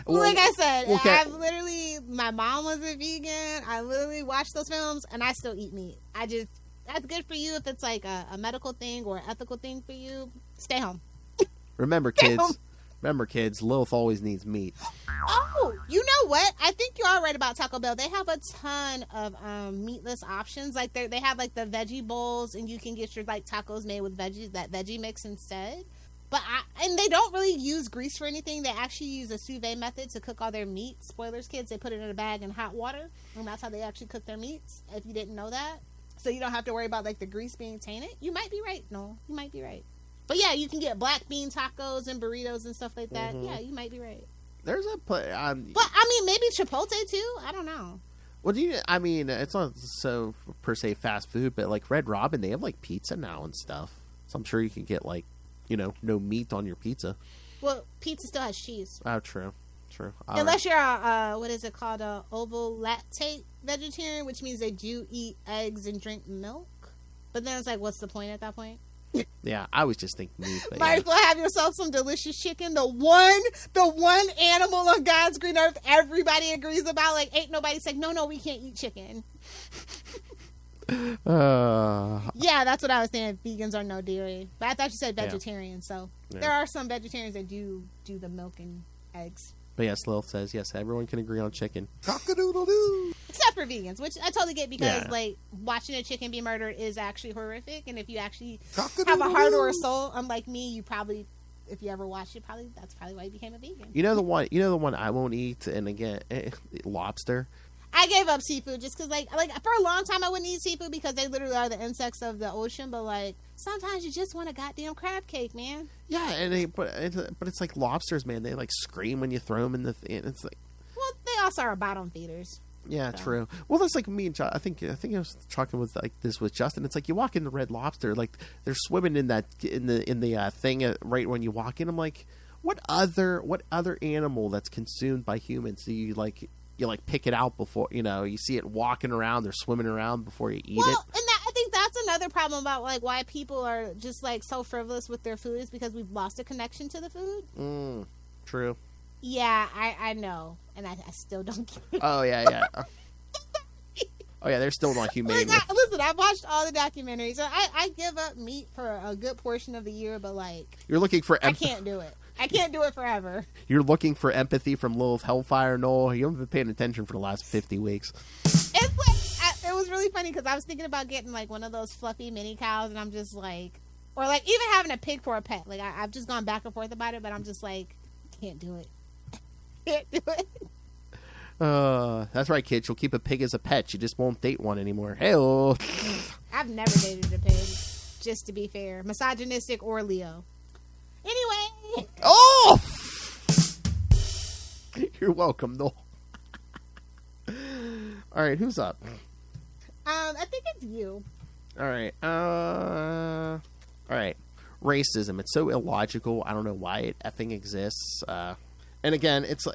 Like I said, okay. my mom was a vegan. I literally watched those films, and I still eat meat. That's good for you if it's like a medical thing or an ethical thing for you. Stay home. Remember, kids, Lilith always needs meat. Oh, you know what? I think you are right about Taco Bell. They have a ton of meatless options. Like they have like the veggie bowls, and you can get your like tacos made with veggies, that veggie mix instead. And they don't really use grease for anything. They actually use a sous vide method to cook all their meat. Spoilers, kids. They put it in a bag in hot water, and that's how they actually cook their meats. If you didn't know that, so you don't have to worry about like the grease being tainted. You might be right. No, you might be right. But yeah, you can get black bean tacos and burritos and stuff like that. Mm-hmm. Yeah, you might be right. There's a but I mean, maybe Chipotle too. I don't know. Well, it's not so per se fast food, but like Red Robin, they have like pizza now and stuff. So I'm sure you can get like, no meat on your pizza. Well, pizza still has cheese. Oh, true. Unless you're what is it called, a ovo-lactate vegetarian, which means they do eat eggs and drink milk. But then it's like, what's the point at that point? Yeah, I was just thinking meat. But Might as well have yourself some delicious chicken. The one animal on God's green earth everybody agrees about. Like, ain't nobody saying, no, we can't eat chicken. Yeah, that's what I was saying. Vegans are no dairy. But I thought you said vegetarian, so there are some vegetarians that do the milk and eggs. But yes, Lilith says, yes, everyone can agree on chicken. Cock-a-doodle-doo! Except for vegans, which I totally get because, like, watching a chicken be murdered is actually horrific. And if you actually have a heart or a soul, unlike me, you probably, if you ever watched it, that's probably why you became a vegan. You know the one I won't eat, and again, lobster. I gave up seafood just because, like for a long time, I wouldn't eat seafood because they literally are the insects of the ocean. But like, sometimes you just want a goddamn crab cake, man. Yeah, and but it's like lobsters, man. They like scream when you throw them in the. It's like, well, they also are bottom feeders. Yeah, so. True. Well, that's like me and I think I was talking with like this with Justin. It's like you walk into Red Lobster, like they're swimming in the thing right when you walk in. I'm like, what other animal that's consumed by humans do you like? You pick it out before you see it walking around. They're swimming around before you eat it. Well, and I think that's another problem about like why people are just like so frivolous with their food is because we've lost a connection to the food. True. Yeah, I know, and I still don't get it. Oh yeah. Oh yeah, they're still not humane. Listen, I've watched all the documentaries. I give up meat for a good portion of the year, but like you're looking for. I can't do it. I can't do it forever. You're looking for empathy from Lilith Hellfire, Noel. You haven't been paying attention for the last 50 weeks. It's like, it was really funny because I was thinking about getting like one of those fluffy mini cows, and I'm just like, or like even having a pig for a pet. Like I've just gone back and forth about it, but I'm just like, can't do it. Can't do it. That's right, kids. You'll keep a pig as a pet. You just won't date one anymore. Hey-oh. I've never dated a pig, just to be fair. Misogynistic or Leo. Anyway. Oh! You're welcome, Noel. All right, who's up? I think it's you. All right. All right. Racism. It's so illogical. I don't know why it effing exists. And again, it's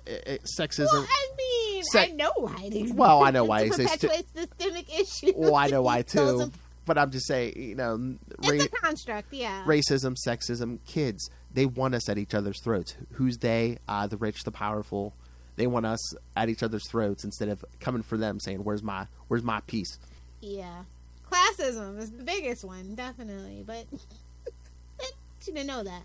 sexism. Well, I mean, I know why it exists. Well, I know why it exists. To perpetuate systemic issues. Well, I know why too. But I'm just saying, it's a construct, yeah. Racism, sexism, kids, they want us at each other's throats. Who's they? The rich, the powerful. They want us at each other's throats instead of coming for them, saying, "Where's my piece?" Yeah. Classism is the biggest one, definitely. But I want you to know that.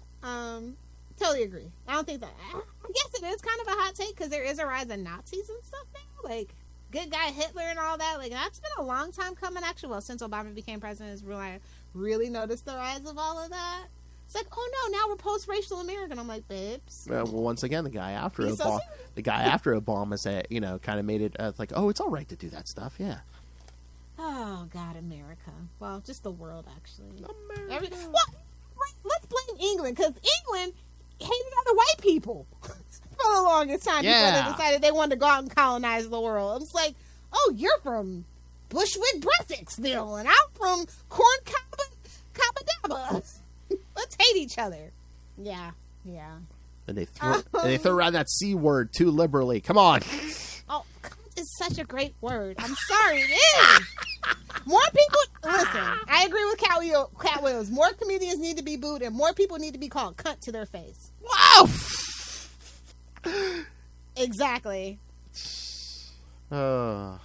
Totally agree. I don't think that. I guess it is kind of a hot take because there is a rise of Nazis and stuff now, like good guy Hitler and all that. Like that's been a long time coming. Actually, well, since Obama became president, is really noticed the rise of all of that. It's like, oh no, now we're post-racial American. I'm like, babes. Well, once again, the guy after Obama said, kind of made it like, oh, it's all right to do that stuff. Yeah. Oh God, America. Well, just the world, actually. America. Let's blame England because England hated other white people for the longest time before they decided they wanted to go out and colonize the world. It's like, oh, you're from Bushwick, Brunswicksville, and I'm from Corn Cabadaba. Let's hate each other. Yeah. And they throw around that C word too liberally. Come on. Oh, it's such a great word. I'm sorry, it is. More people, listen, I agree with Cat Williams. More comedians need to be booed and more people need to be called cunt to their face. Wow! Exactly. Where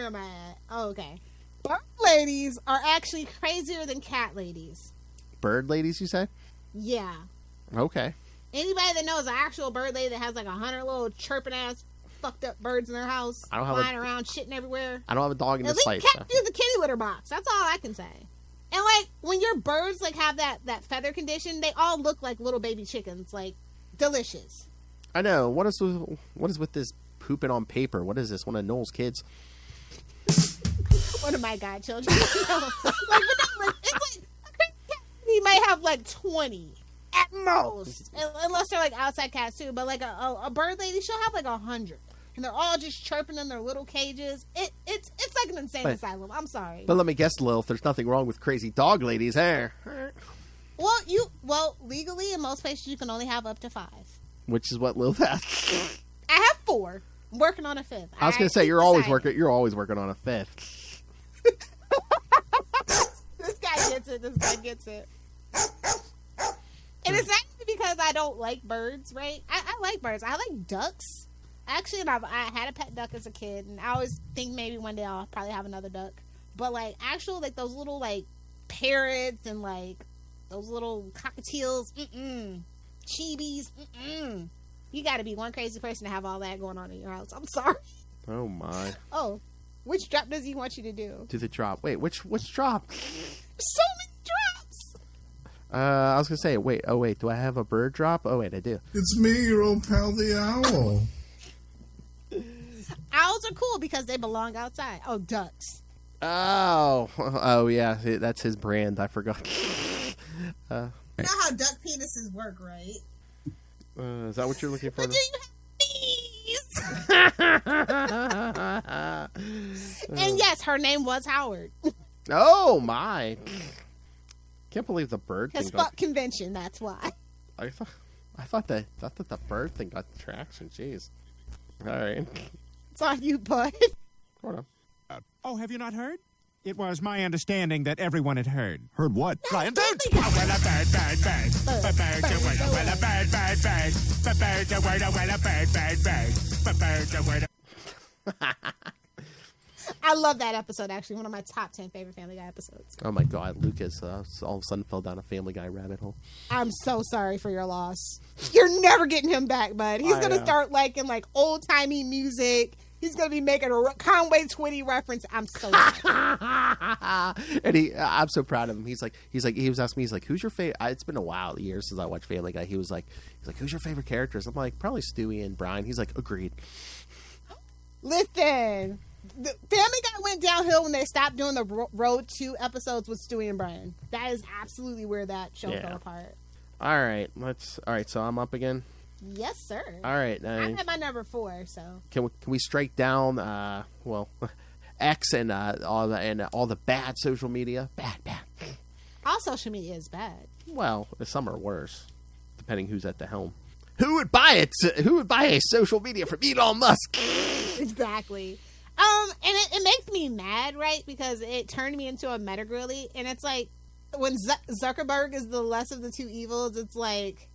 am I at? Oh, okay. Bird ladies are actually crazier than cat ladies. Bird ladies, you say? Yeah. Okay. Anybody that knows an actual bird lady that has like 100 little chirping ass fucked up birds in their house, flying around, shitting everywhere. I don't have a dog in this fight. Cat use a kitty litter box. That's all I can say. And like when your birds like have that feather condition, they all look like little baby chickens. Like delicious. I know. What is with this pooping on paper? What is this? One of Noel's kids? One of my godchildren. It's like he might have like 20 at most, unless they're like outside cats too. But like a bird lady, she'll have like 100, and they're all just chirping in their little cages. It's like an insane asylum. I'm sorry, but let me guess, Lilith. There's nothing wrong with crazy dog ladies, eh? Well, legally in most places you can only have up to 5, which is what Lilith has. I have 4. I'm working on a 5th. I was gonna say you're always working on a 5th. This guy gets it. And it's actually because I don't like birds, right? I like birds. I like ducks. Actually, I had a pet duck as a kid, and I always think maybe one day I'll probably have another duck. But like actual like those little like parrots and like those little cockatiels, chibis, you got to be one crazy person to have all that going on in your house. I'm sorry. Oh my. Oh, which drop does he want you to do? Do the drop. Wait, which drop? So many drops. I was gonna say, wait, do I have a bird drop? Oh wait, I do. It's me, your old pal, the owl. Owls are cool because they belong outside. Oh, ducks. Oh yeah, that's his brand. I forgot. You know how duck penises work, right? Is that what you're looking for? But do you have bees? And yes, her name was Howard. Oh my! Can't believe the bird thing. Because fuck convention, that's why. I thought that the bird thing got traction. Jeez. All right. It's on you, bud. Hold on. Oh, have you not heard? It was my understanding that everyone had heard. Heard what? Lion, don't! Well, a bird, bird, bird. Well, a bird, bird, bird. I love that episode, actually. One of my top 10 favorite Family Guy episodes. Oh my God, Lucas all of a sudden fell down a Family Guy rabbit hole. I'm so sorry for your loss. You're never getting him back, bud. He's going to start liking like old-timey music. He's going to be making a Conway Twitty reference. I'm so sorry. And I'm so proud of him. He was asking me, he's like, who's your favorite? It's been a while, years since I watched Family Guy. He's like, who's your favorite characters? I'm like, probably Stewie and Brian. He's like, agreed. Listen, the Family Guy went downhill when they stopped doing the Road 2 episodes with Stewie and Brian. That is absolutely where that show fell apart. All right, so I'm up again. Yes, sir. All right. I'm at my number 4, so. Can we strike down, X and all the bad social media? Bad. All social media is bad. Well, some are worse, depending who's at the helm. Who would buy it? Who would buy a social media from Elon Musk? Exactly. And it makes me mad, right? Because it turned me into a meta-girly, and it's like when Zuckerberg is the less of the two evils. It's like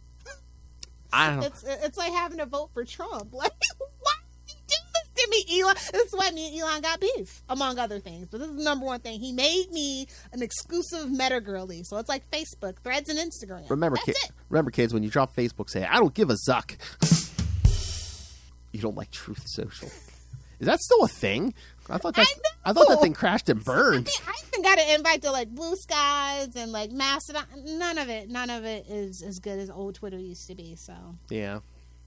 it's like having to vote for Trump. Like, why did you do this to me, Elon? This is why me and Elon got beef, among other things. But this is the number one thing. He made me an exclusive meta-girly, so it's like Facebook, Threads, and Instagram. Remember, kids, when you drop Facebook, say, I don't give a zuck. You don't like Truth Social. Is that still a thing? I thought that thing crashed and burned. I even got an invite to like Blue Skies and like Mastodon. None of it is as good as old Twitter used to be. So yeah,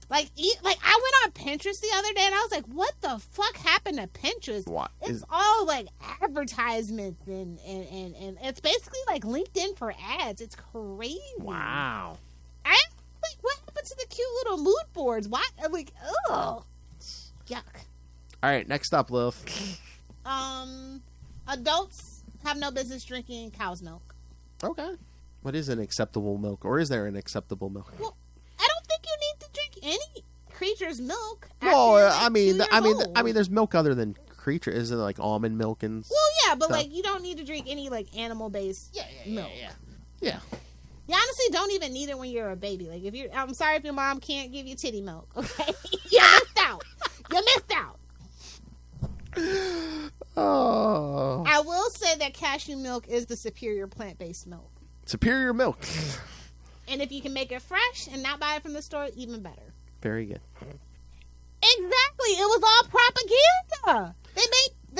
like I went on Pinterest the other day and I was like, what the fuck happened to Pinterest? What? It's all like advertisements and it's basically like LinkedIn for ads. It's crazy. Wow. Like, what happened to the cute little mood boards? Why? Like, ugh, yuck. All right, next up, Lilith. Adults have no business drinking cow's milk. Okay. What is an acceptable milk, or is there an acceptable milk? Well, I don't think you need to drink any creature's milk. Well, I mean, there's milk other than creature. Isn't it like almond milk and? Well, yeah, but like you don't need to drink any like animal-based milk. Yeah. You honestly don't even need it when you're a baby. Like I'm sorry if your mom can't give you titty milk. Okay, you missed out. Oh. I will say that cashew milk is the superior plant-based milk. Superior milk. And if you can make it fresh and not buy it from the store, even better. Very good. Exactly. It was all propaganda. They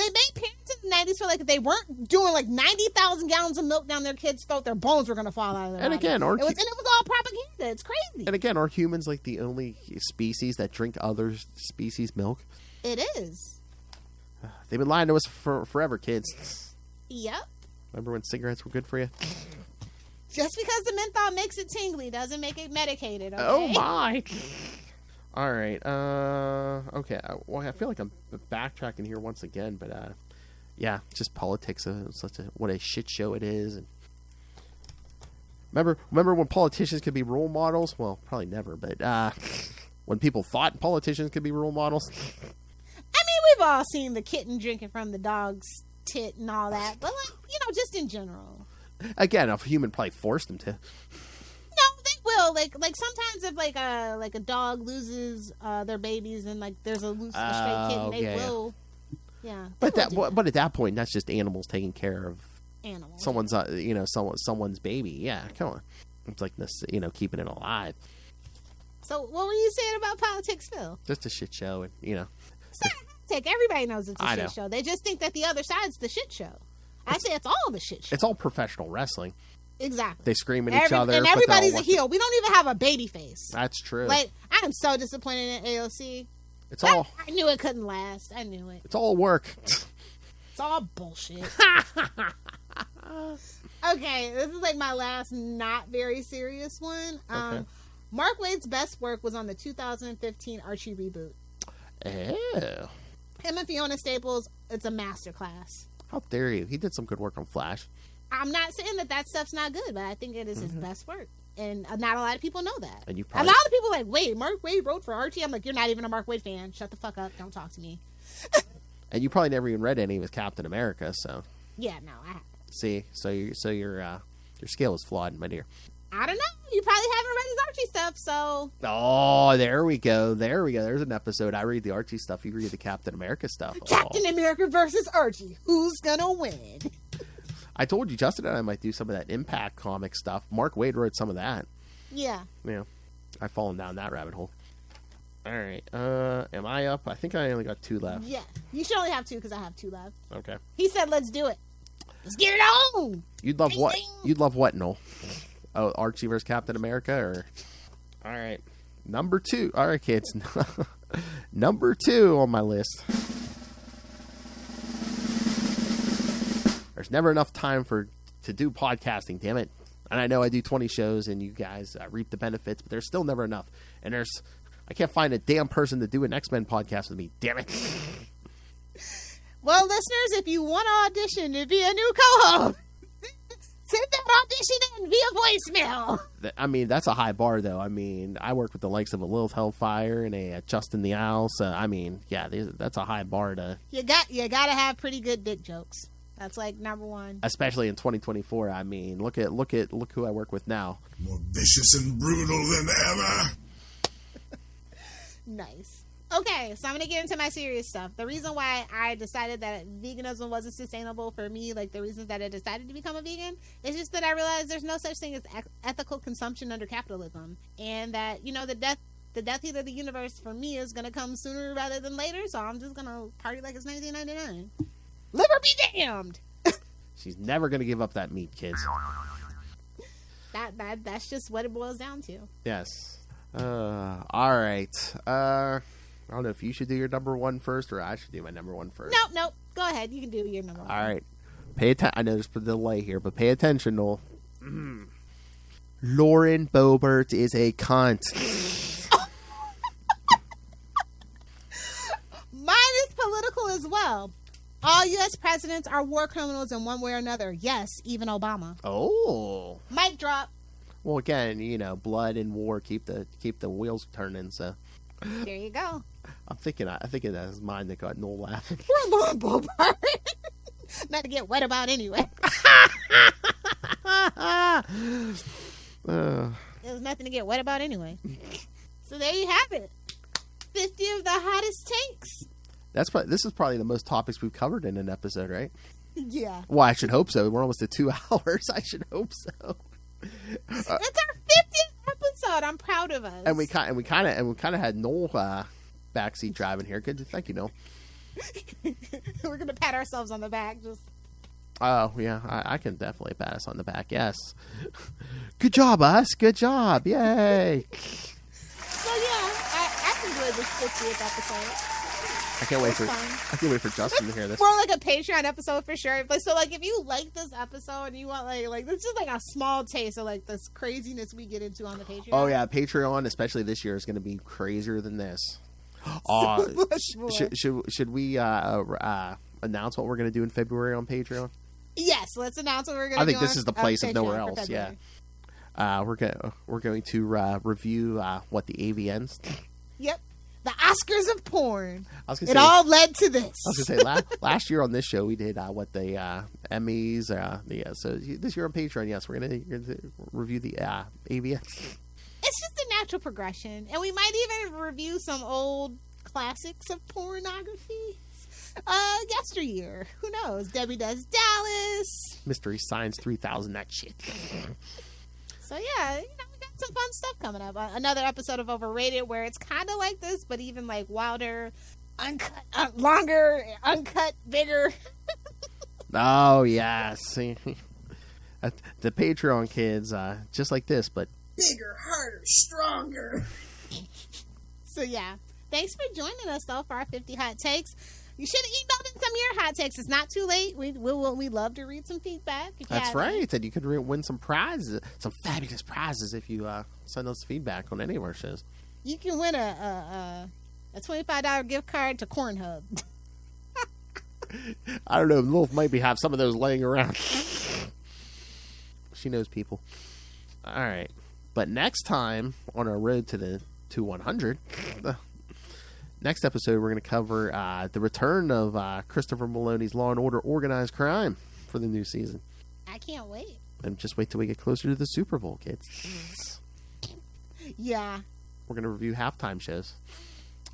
made parents in the 90s feel like if they weren't doing like 90,000 gallons of milk down their kids' throat, their bones were going to fall out of their body. Again, it was all propaganda. It's crazy. And again, are humans like the only species that drink other species' milk? It is. They've been lying to us for forever, kids. Yep. Remember when cigarettes were good for you? Just because the menthol makes it tingly doesn't make it medicated, okay? Oh, my. All right. Okay. Well, I feel like I'm backtracking here once again, but yeah, just politics. What a shit show it is. And remember when politicians could be role models? Well, probably never, but when people thought politicians could be role models. I mean, we've all seen the kitten drinking from the dog's tit and all that, but like, just in general. Again, a human probably forced them to. No, they will know, like sometimes if like a dog loses their babies and like there's a stray kid, and they will. Yeah, but at that point, that's just animals taking care of animals. Someone's someone's baby. Yeah, come on. It's like this, keeping it alive. So what were you saying about politics, Phil? Just a shit show, and It's not politic. Everybody knows it's a shit show. They just think that the other side's the shit show. I say it's all the shit show. It's all professional wrestling. Exactly. They scream at each other. And everybody's a heel. We don't even have a baby face. That's true. Like, I am so disappointed in AOC. I knew it couldn't last. I knew it. It's all work. It's all bullshit. Okay, this is like my last not very serious one. Okay. Mark Waid's best work was on the 2015 Archie reboot. Oh. Him and Fiona Staples, it's a masterclass. How dare you? He did some good work on Flash. I'm not saying that stuff's not good, but I think it is his best work. And not a lot of people know that. And a lot of people are like, wait, Mark Waid wrote for Archie? I'm like, you're not even a Mark Waid fan. Shut the fuck up. Don't talk to me. And you probably never even read any of his Captain America, so. Yeah, no, I haven't. See, so your scale is flawed, my dear. I don't know. You probably haven't read his Archie stuff, so. Oh, there we go. There's an episode. I read the Archie stuff. You read the Captain America stuff. Captain America versus Archie. Who's gonna win? I told you, Justin and I might do some of that Impact comic stuff. Mark Waid wrote some of that. Yeah. Yeah. I've fallen down that rabbit hole. All right. Am I up? I think I only got 2 left. Yeah. You should only have 2 because I have 2 left. Okay. He said, let's do it. Let's get it on. You'd love what? You'd love what, Noel? Oh, Archie versus Captain America, or? All right. Number 2. All right, kids. Number 2 on my list. There's never enough time to do podcasting, damn it. And I know I do 20 shows and you guys reap the benefits, but there's still never enough. And I can't find a damn person to do an X-Men podcast with me, damn it. Well, listeners, if you want to audition to be a new co-host, send that audition in via voicemail. I mean, that's a high bar, though. I mean, I work with the likes of a Lilith Hellfire and a Justin the Owl. So, I mean, yeah, that's a high bar to. You got to have pretty good dick jokes. That's like number 1. Especially in 2024. I mean, look who I work with now. More vicious and brutal than ever. Nice. Okay, so I'm going to get into my serious stuff. The reason why I decided that veganism wasn't sustainable for me, like the reasons that I decided to become a vegan, is just that I realized there's no such thing as ethical consumption under capitalism. And that, the death heat of the universe for me is going to come sooner rather than later, so I'm just going to party like it's 1999. Liver be damned! She's never going to give up that meat, kids. That's just what it boils down to. Yes. All right. I don't know if you should do your number 1 first or I should do my number 1 first. Nope. Go ahead. You can do your number 1. All right. Pay attention. I know there's a delay here, but pay attention, Noel. Lauren Boebert is a cunt. Mine is political as well. All U.S. presidents are war criminals in one way or another. Yes, even Obama. Oh. Mic drop. Well, again, blood and war keep the wheels turning. So there you go. I think that's mine that got Noel laughing. We're Lauren Boebert. Not to get wet about anyway. There's nothing to get wet about anyway. So there you have it. 50 of the hottest takes. This is probably the most topics we've covered in an episode, right? Yeah. Well, I should hope so. We're almost at 2 hours. I should hope so. It's our 50th episode. I'm proud of us. And we kind of had Noel backseat driving here. Good, thank you, Noel. We're gonna pat ourselves on the back. Just. Oh yeah, I can definitely pat us on the back. Yes. Good job, us. Good job. Yay. So yeah, I enjoyed this 50th episode. I can't wait for Justin to hear this. More like a Patreon episode for sure. But so if you like this episode and you want like this is like a small taste of like this craziness we get into on the Patreon. Oh yeah, Patreon, especially this year, is going to be crazier than this. So much more. Should we announce what we're going to do in February on Patreon? Yes, let's announce what we're going to do. I think this is the place if nowhere else. Yeah. We're going to review what the AVNs. Yep. The Oscars of porn. It all led to this. I was going to say, last year on this show, we did what the Emmys. So this year on Patreon, yes, we're going to review the AVNs. It's just a natural progression. And we might even review some old classics of pornography. Yesteryear. Who knows? Debbie Does Dallas. Mystery Science 3000, that shit. So yeah, we got some fun stuff coming up. Another episode of Overrated where it's kind of like this, but even like wilder, uncut, longer, uncut, bigger. Oh, yes. The Patreon kids, just like this, but Bigger, harder, stronger. So yeah, thanks for joining us though for our 50 hot takes. You should have emailed in some of your hot takes. It's not too late. We love to read some feedback. That's right. And you could win some prizes, some fabulous prizes if you send us feedback on any of our shows. You can win a $25 gift card to Cornhub. I don't know. Lilith might have some of those laying around. She knows people. All right. But next time on our road to 100, next episode we're going to cover the return of Christopher Maloney's Law and Order Organized Crime for the new season. I can't wait. And just wait till we get closer to the Super Bowl, kids. Yeah. We're going to review halftime shows.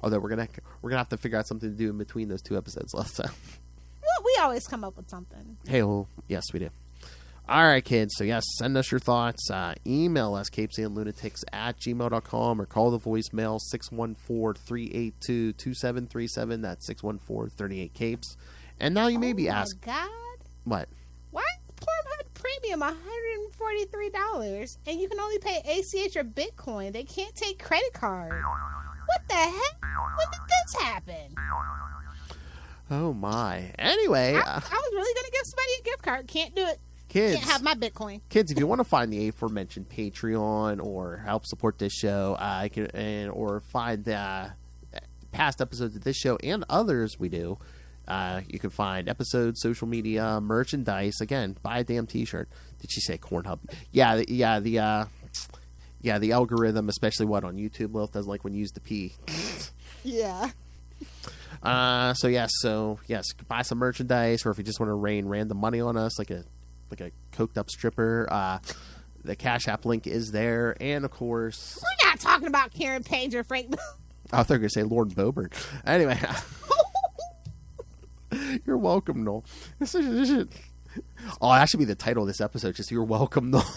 Although we're gonna have to figure out something to do in between those two episodes left. So. Well, we always come up with something. Hey, well, yes, we do. All right, kids. So, yes, send us your thoughts. Email us, CapesandLunatics@gmail.com, or call the voicemail, 614-382-2737. That's 614-38-CAPES. And now you may be asking. Oh, my God. What? Why is Pornhub Premium $143 and you can only pay ACH or Bitcoin? They can't take credit card. What the heck? When did this happen? Oh, my. Anyway. I was really going to give somebody a gift card. Can't do it. Kids, can't have my Bitcoin. Kids, if you want to find the aforementioned Patreon or help support this show, or find past episodes of this show and others we do, you can find episodes, social media, merchandise. Again, buy a damn T-shirt. Did she say Cornhub? The algorithm, especially on YouTube, Lilith doesn't like when you use the P. Yeah. So yes, buy some merchandise, or if you just want to rain random money on us, like a coked up stripper, the Cash App link is there, and of course, we're not talking about Karen Page or Frank. I thought you were gonna say Lord Bobert. Anyway, you're welcome, Noel. Oh, that should be the title of this episode. Just "You're welcome, Noel."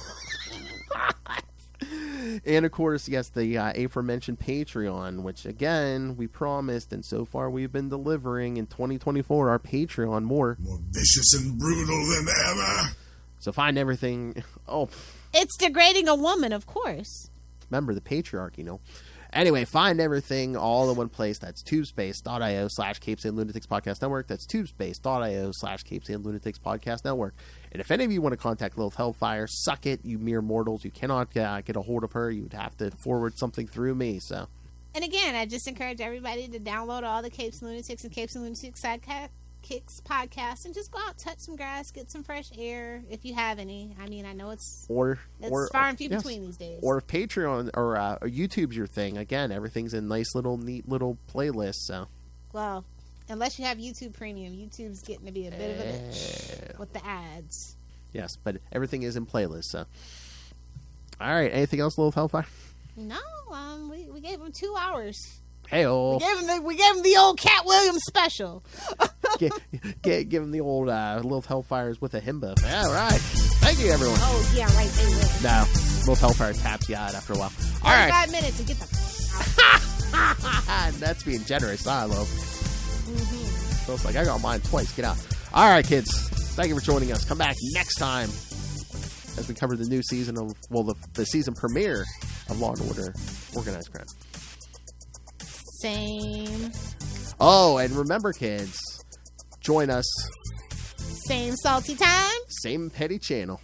And of course, yes, the aforementioned Patreon, which again we promised, and so far we've been delivering. In 2024, our Patreon more vicious and brutal than ever. So find everything. Oh, it's degrading a woman, of course. Remember the patriarchy, no? Anyway, find everything all in one place. That's tubespace.io/CapesandLunatics Podcast Network. That's tubespace.io/CapesandLunatics Podcast Network. And if any of you want to contact Lilith Hellfire, suck it, you mere mortals. You cannot get a hold of her. You would have to forward something through me. So. And again, I just encourage everybody to download all the Capes and Lunatics and Capes and Lunatics Sidekicks podcasts and just go out, touch some grass, get some fresh air if you have any. I mean, I know it's far and few between these days. Or if Patreon or YouTube's your thing, again, everything's in nice neat little playlists. So. Well, unless you have YouTube Premium, YouTube's getting to be a bit of a bitch with the ads. Yes, but everything is in playlists. So. All right, anything else, Lilith Hellfire? No, we gave him 2 hours. Hey-o. We gave him the old Cat Williams special. Give him the old Lilith Hellfires with a himbo. All right. Thank you, everyone. Oh, yeah, right. They will. No. Lilith Hellfire taps you out after a while. All right. 5 minutes and get the That's being generous, huh, Lilith? Mm-hmm. So it's like, I got mine twice. Get out. All right, kids. Thank you for joining us. Come back next time as we cover the new season of, the season premiere of Law & Order Organized Crime. Same. Oh, and remember, kids, join us. Same salty time. Same petty channel.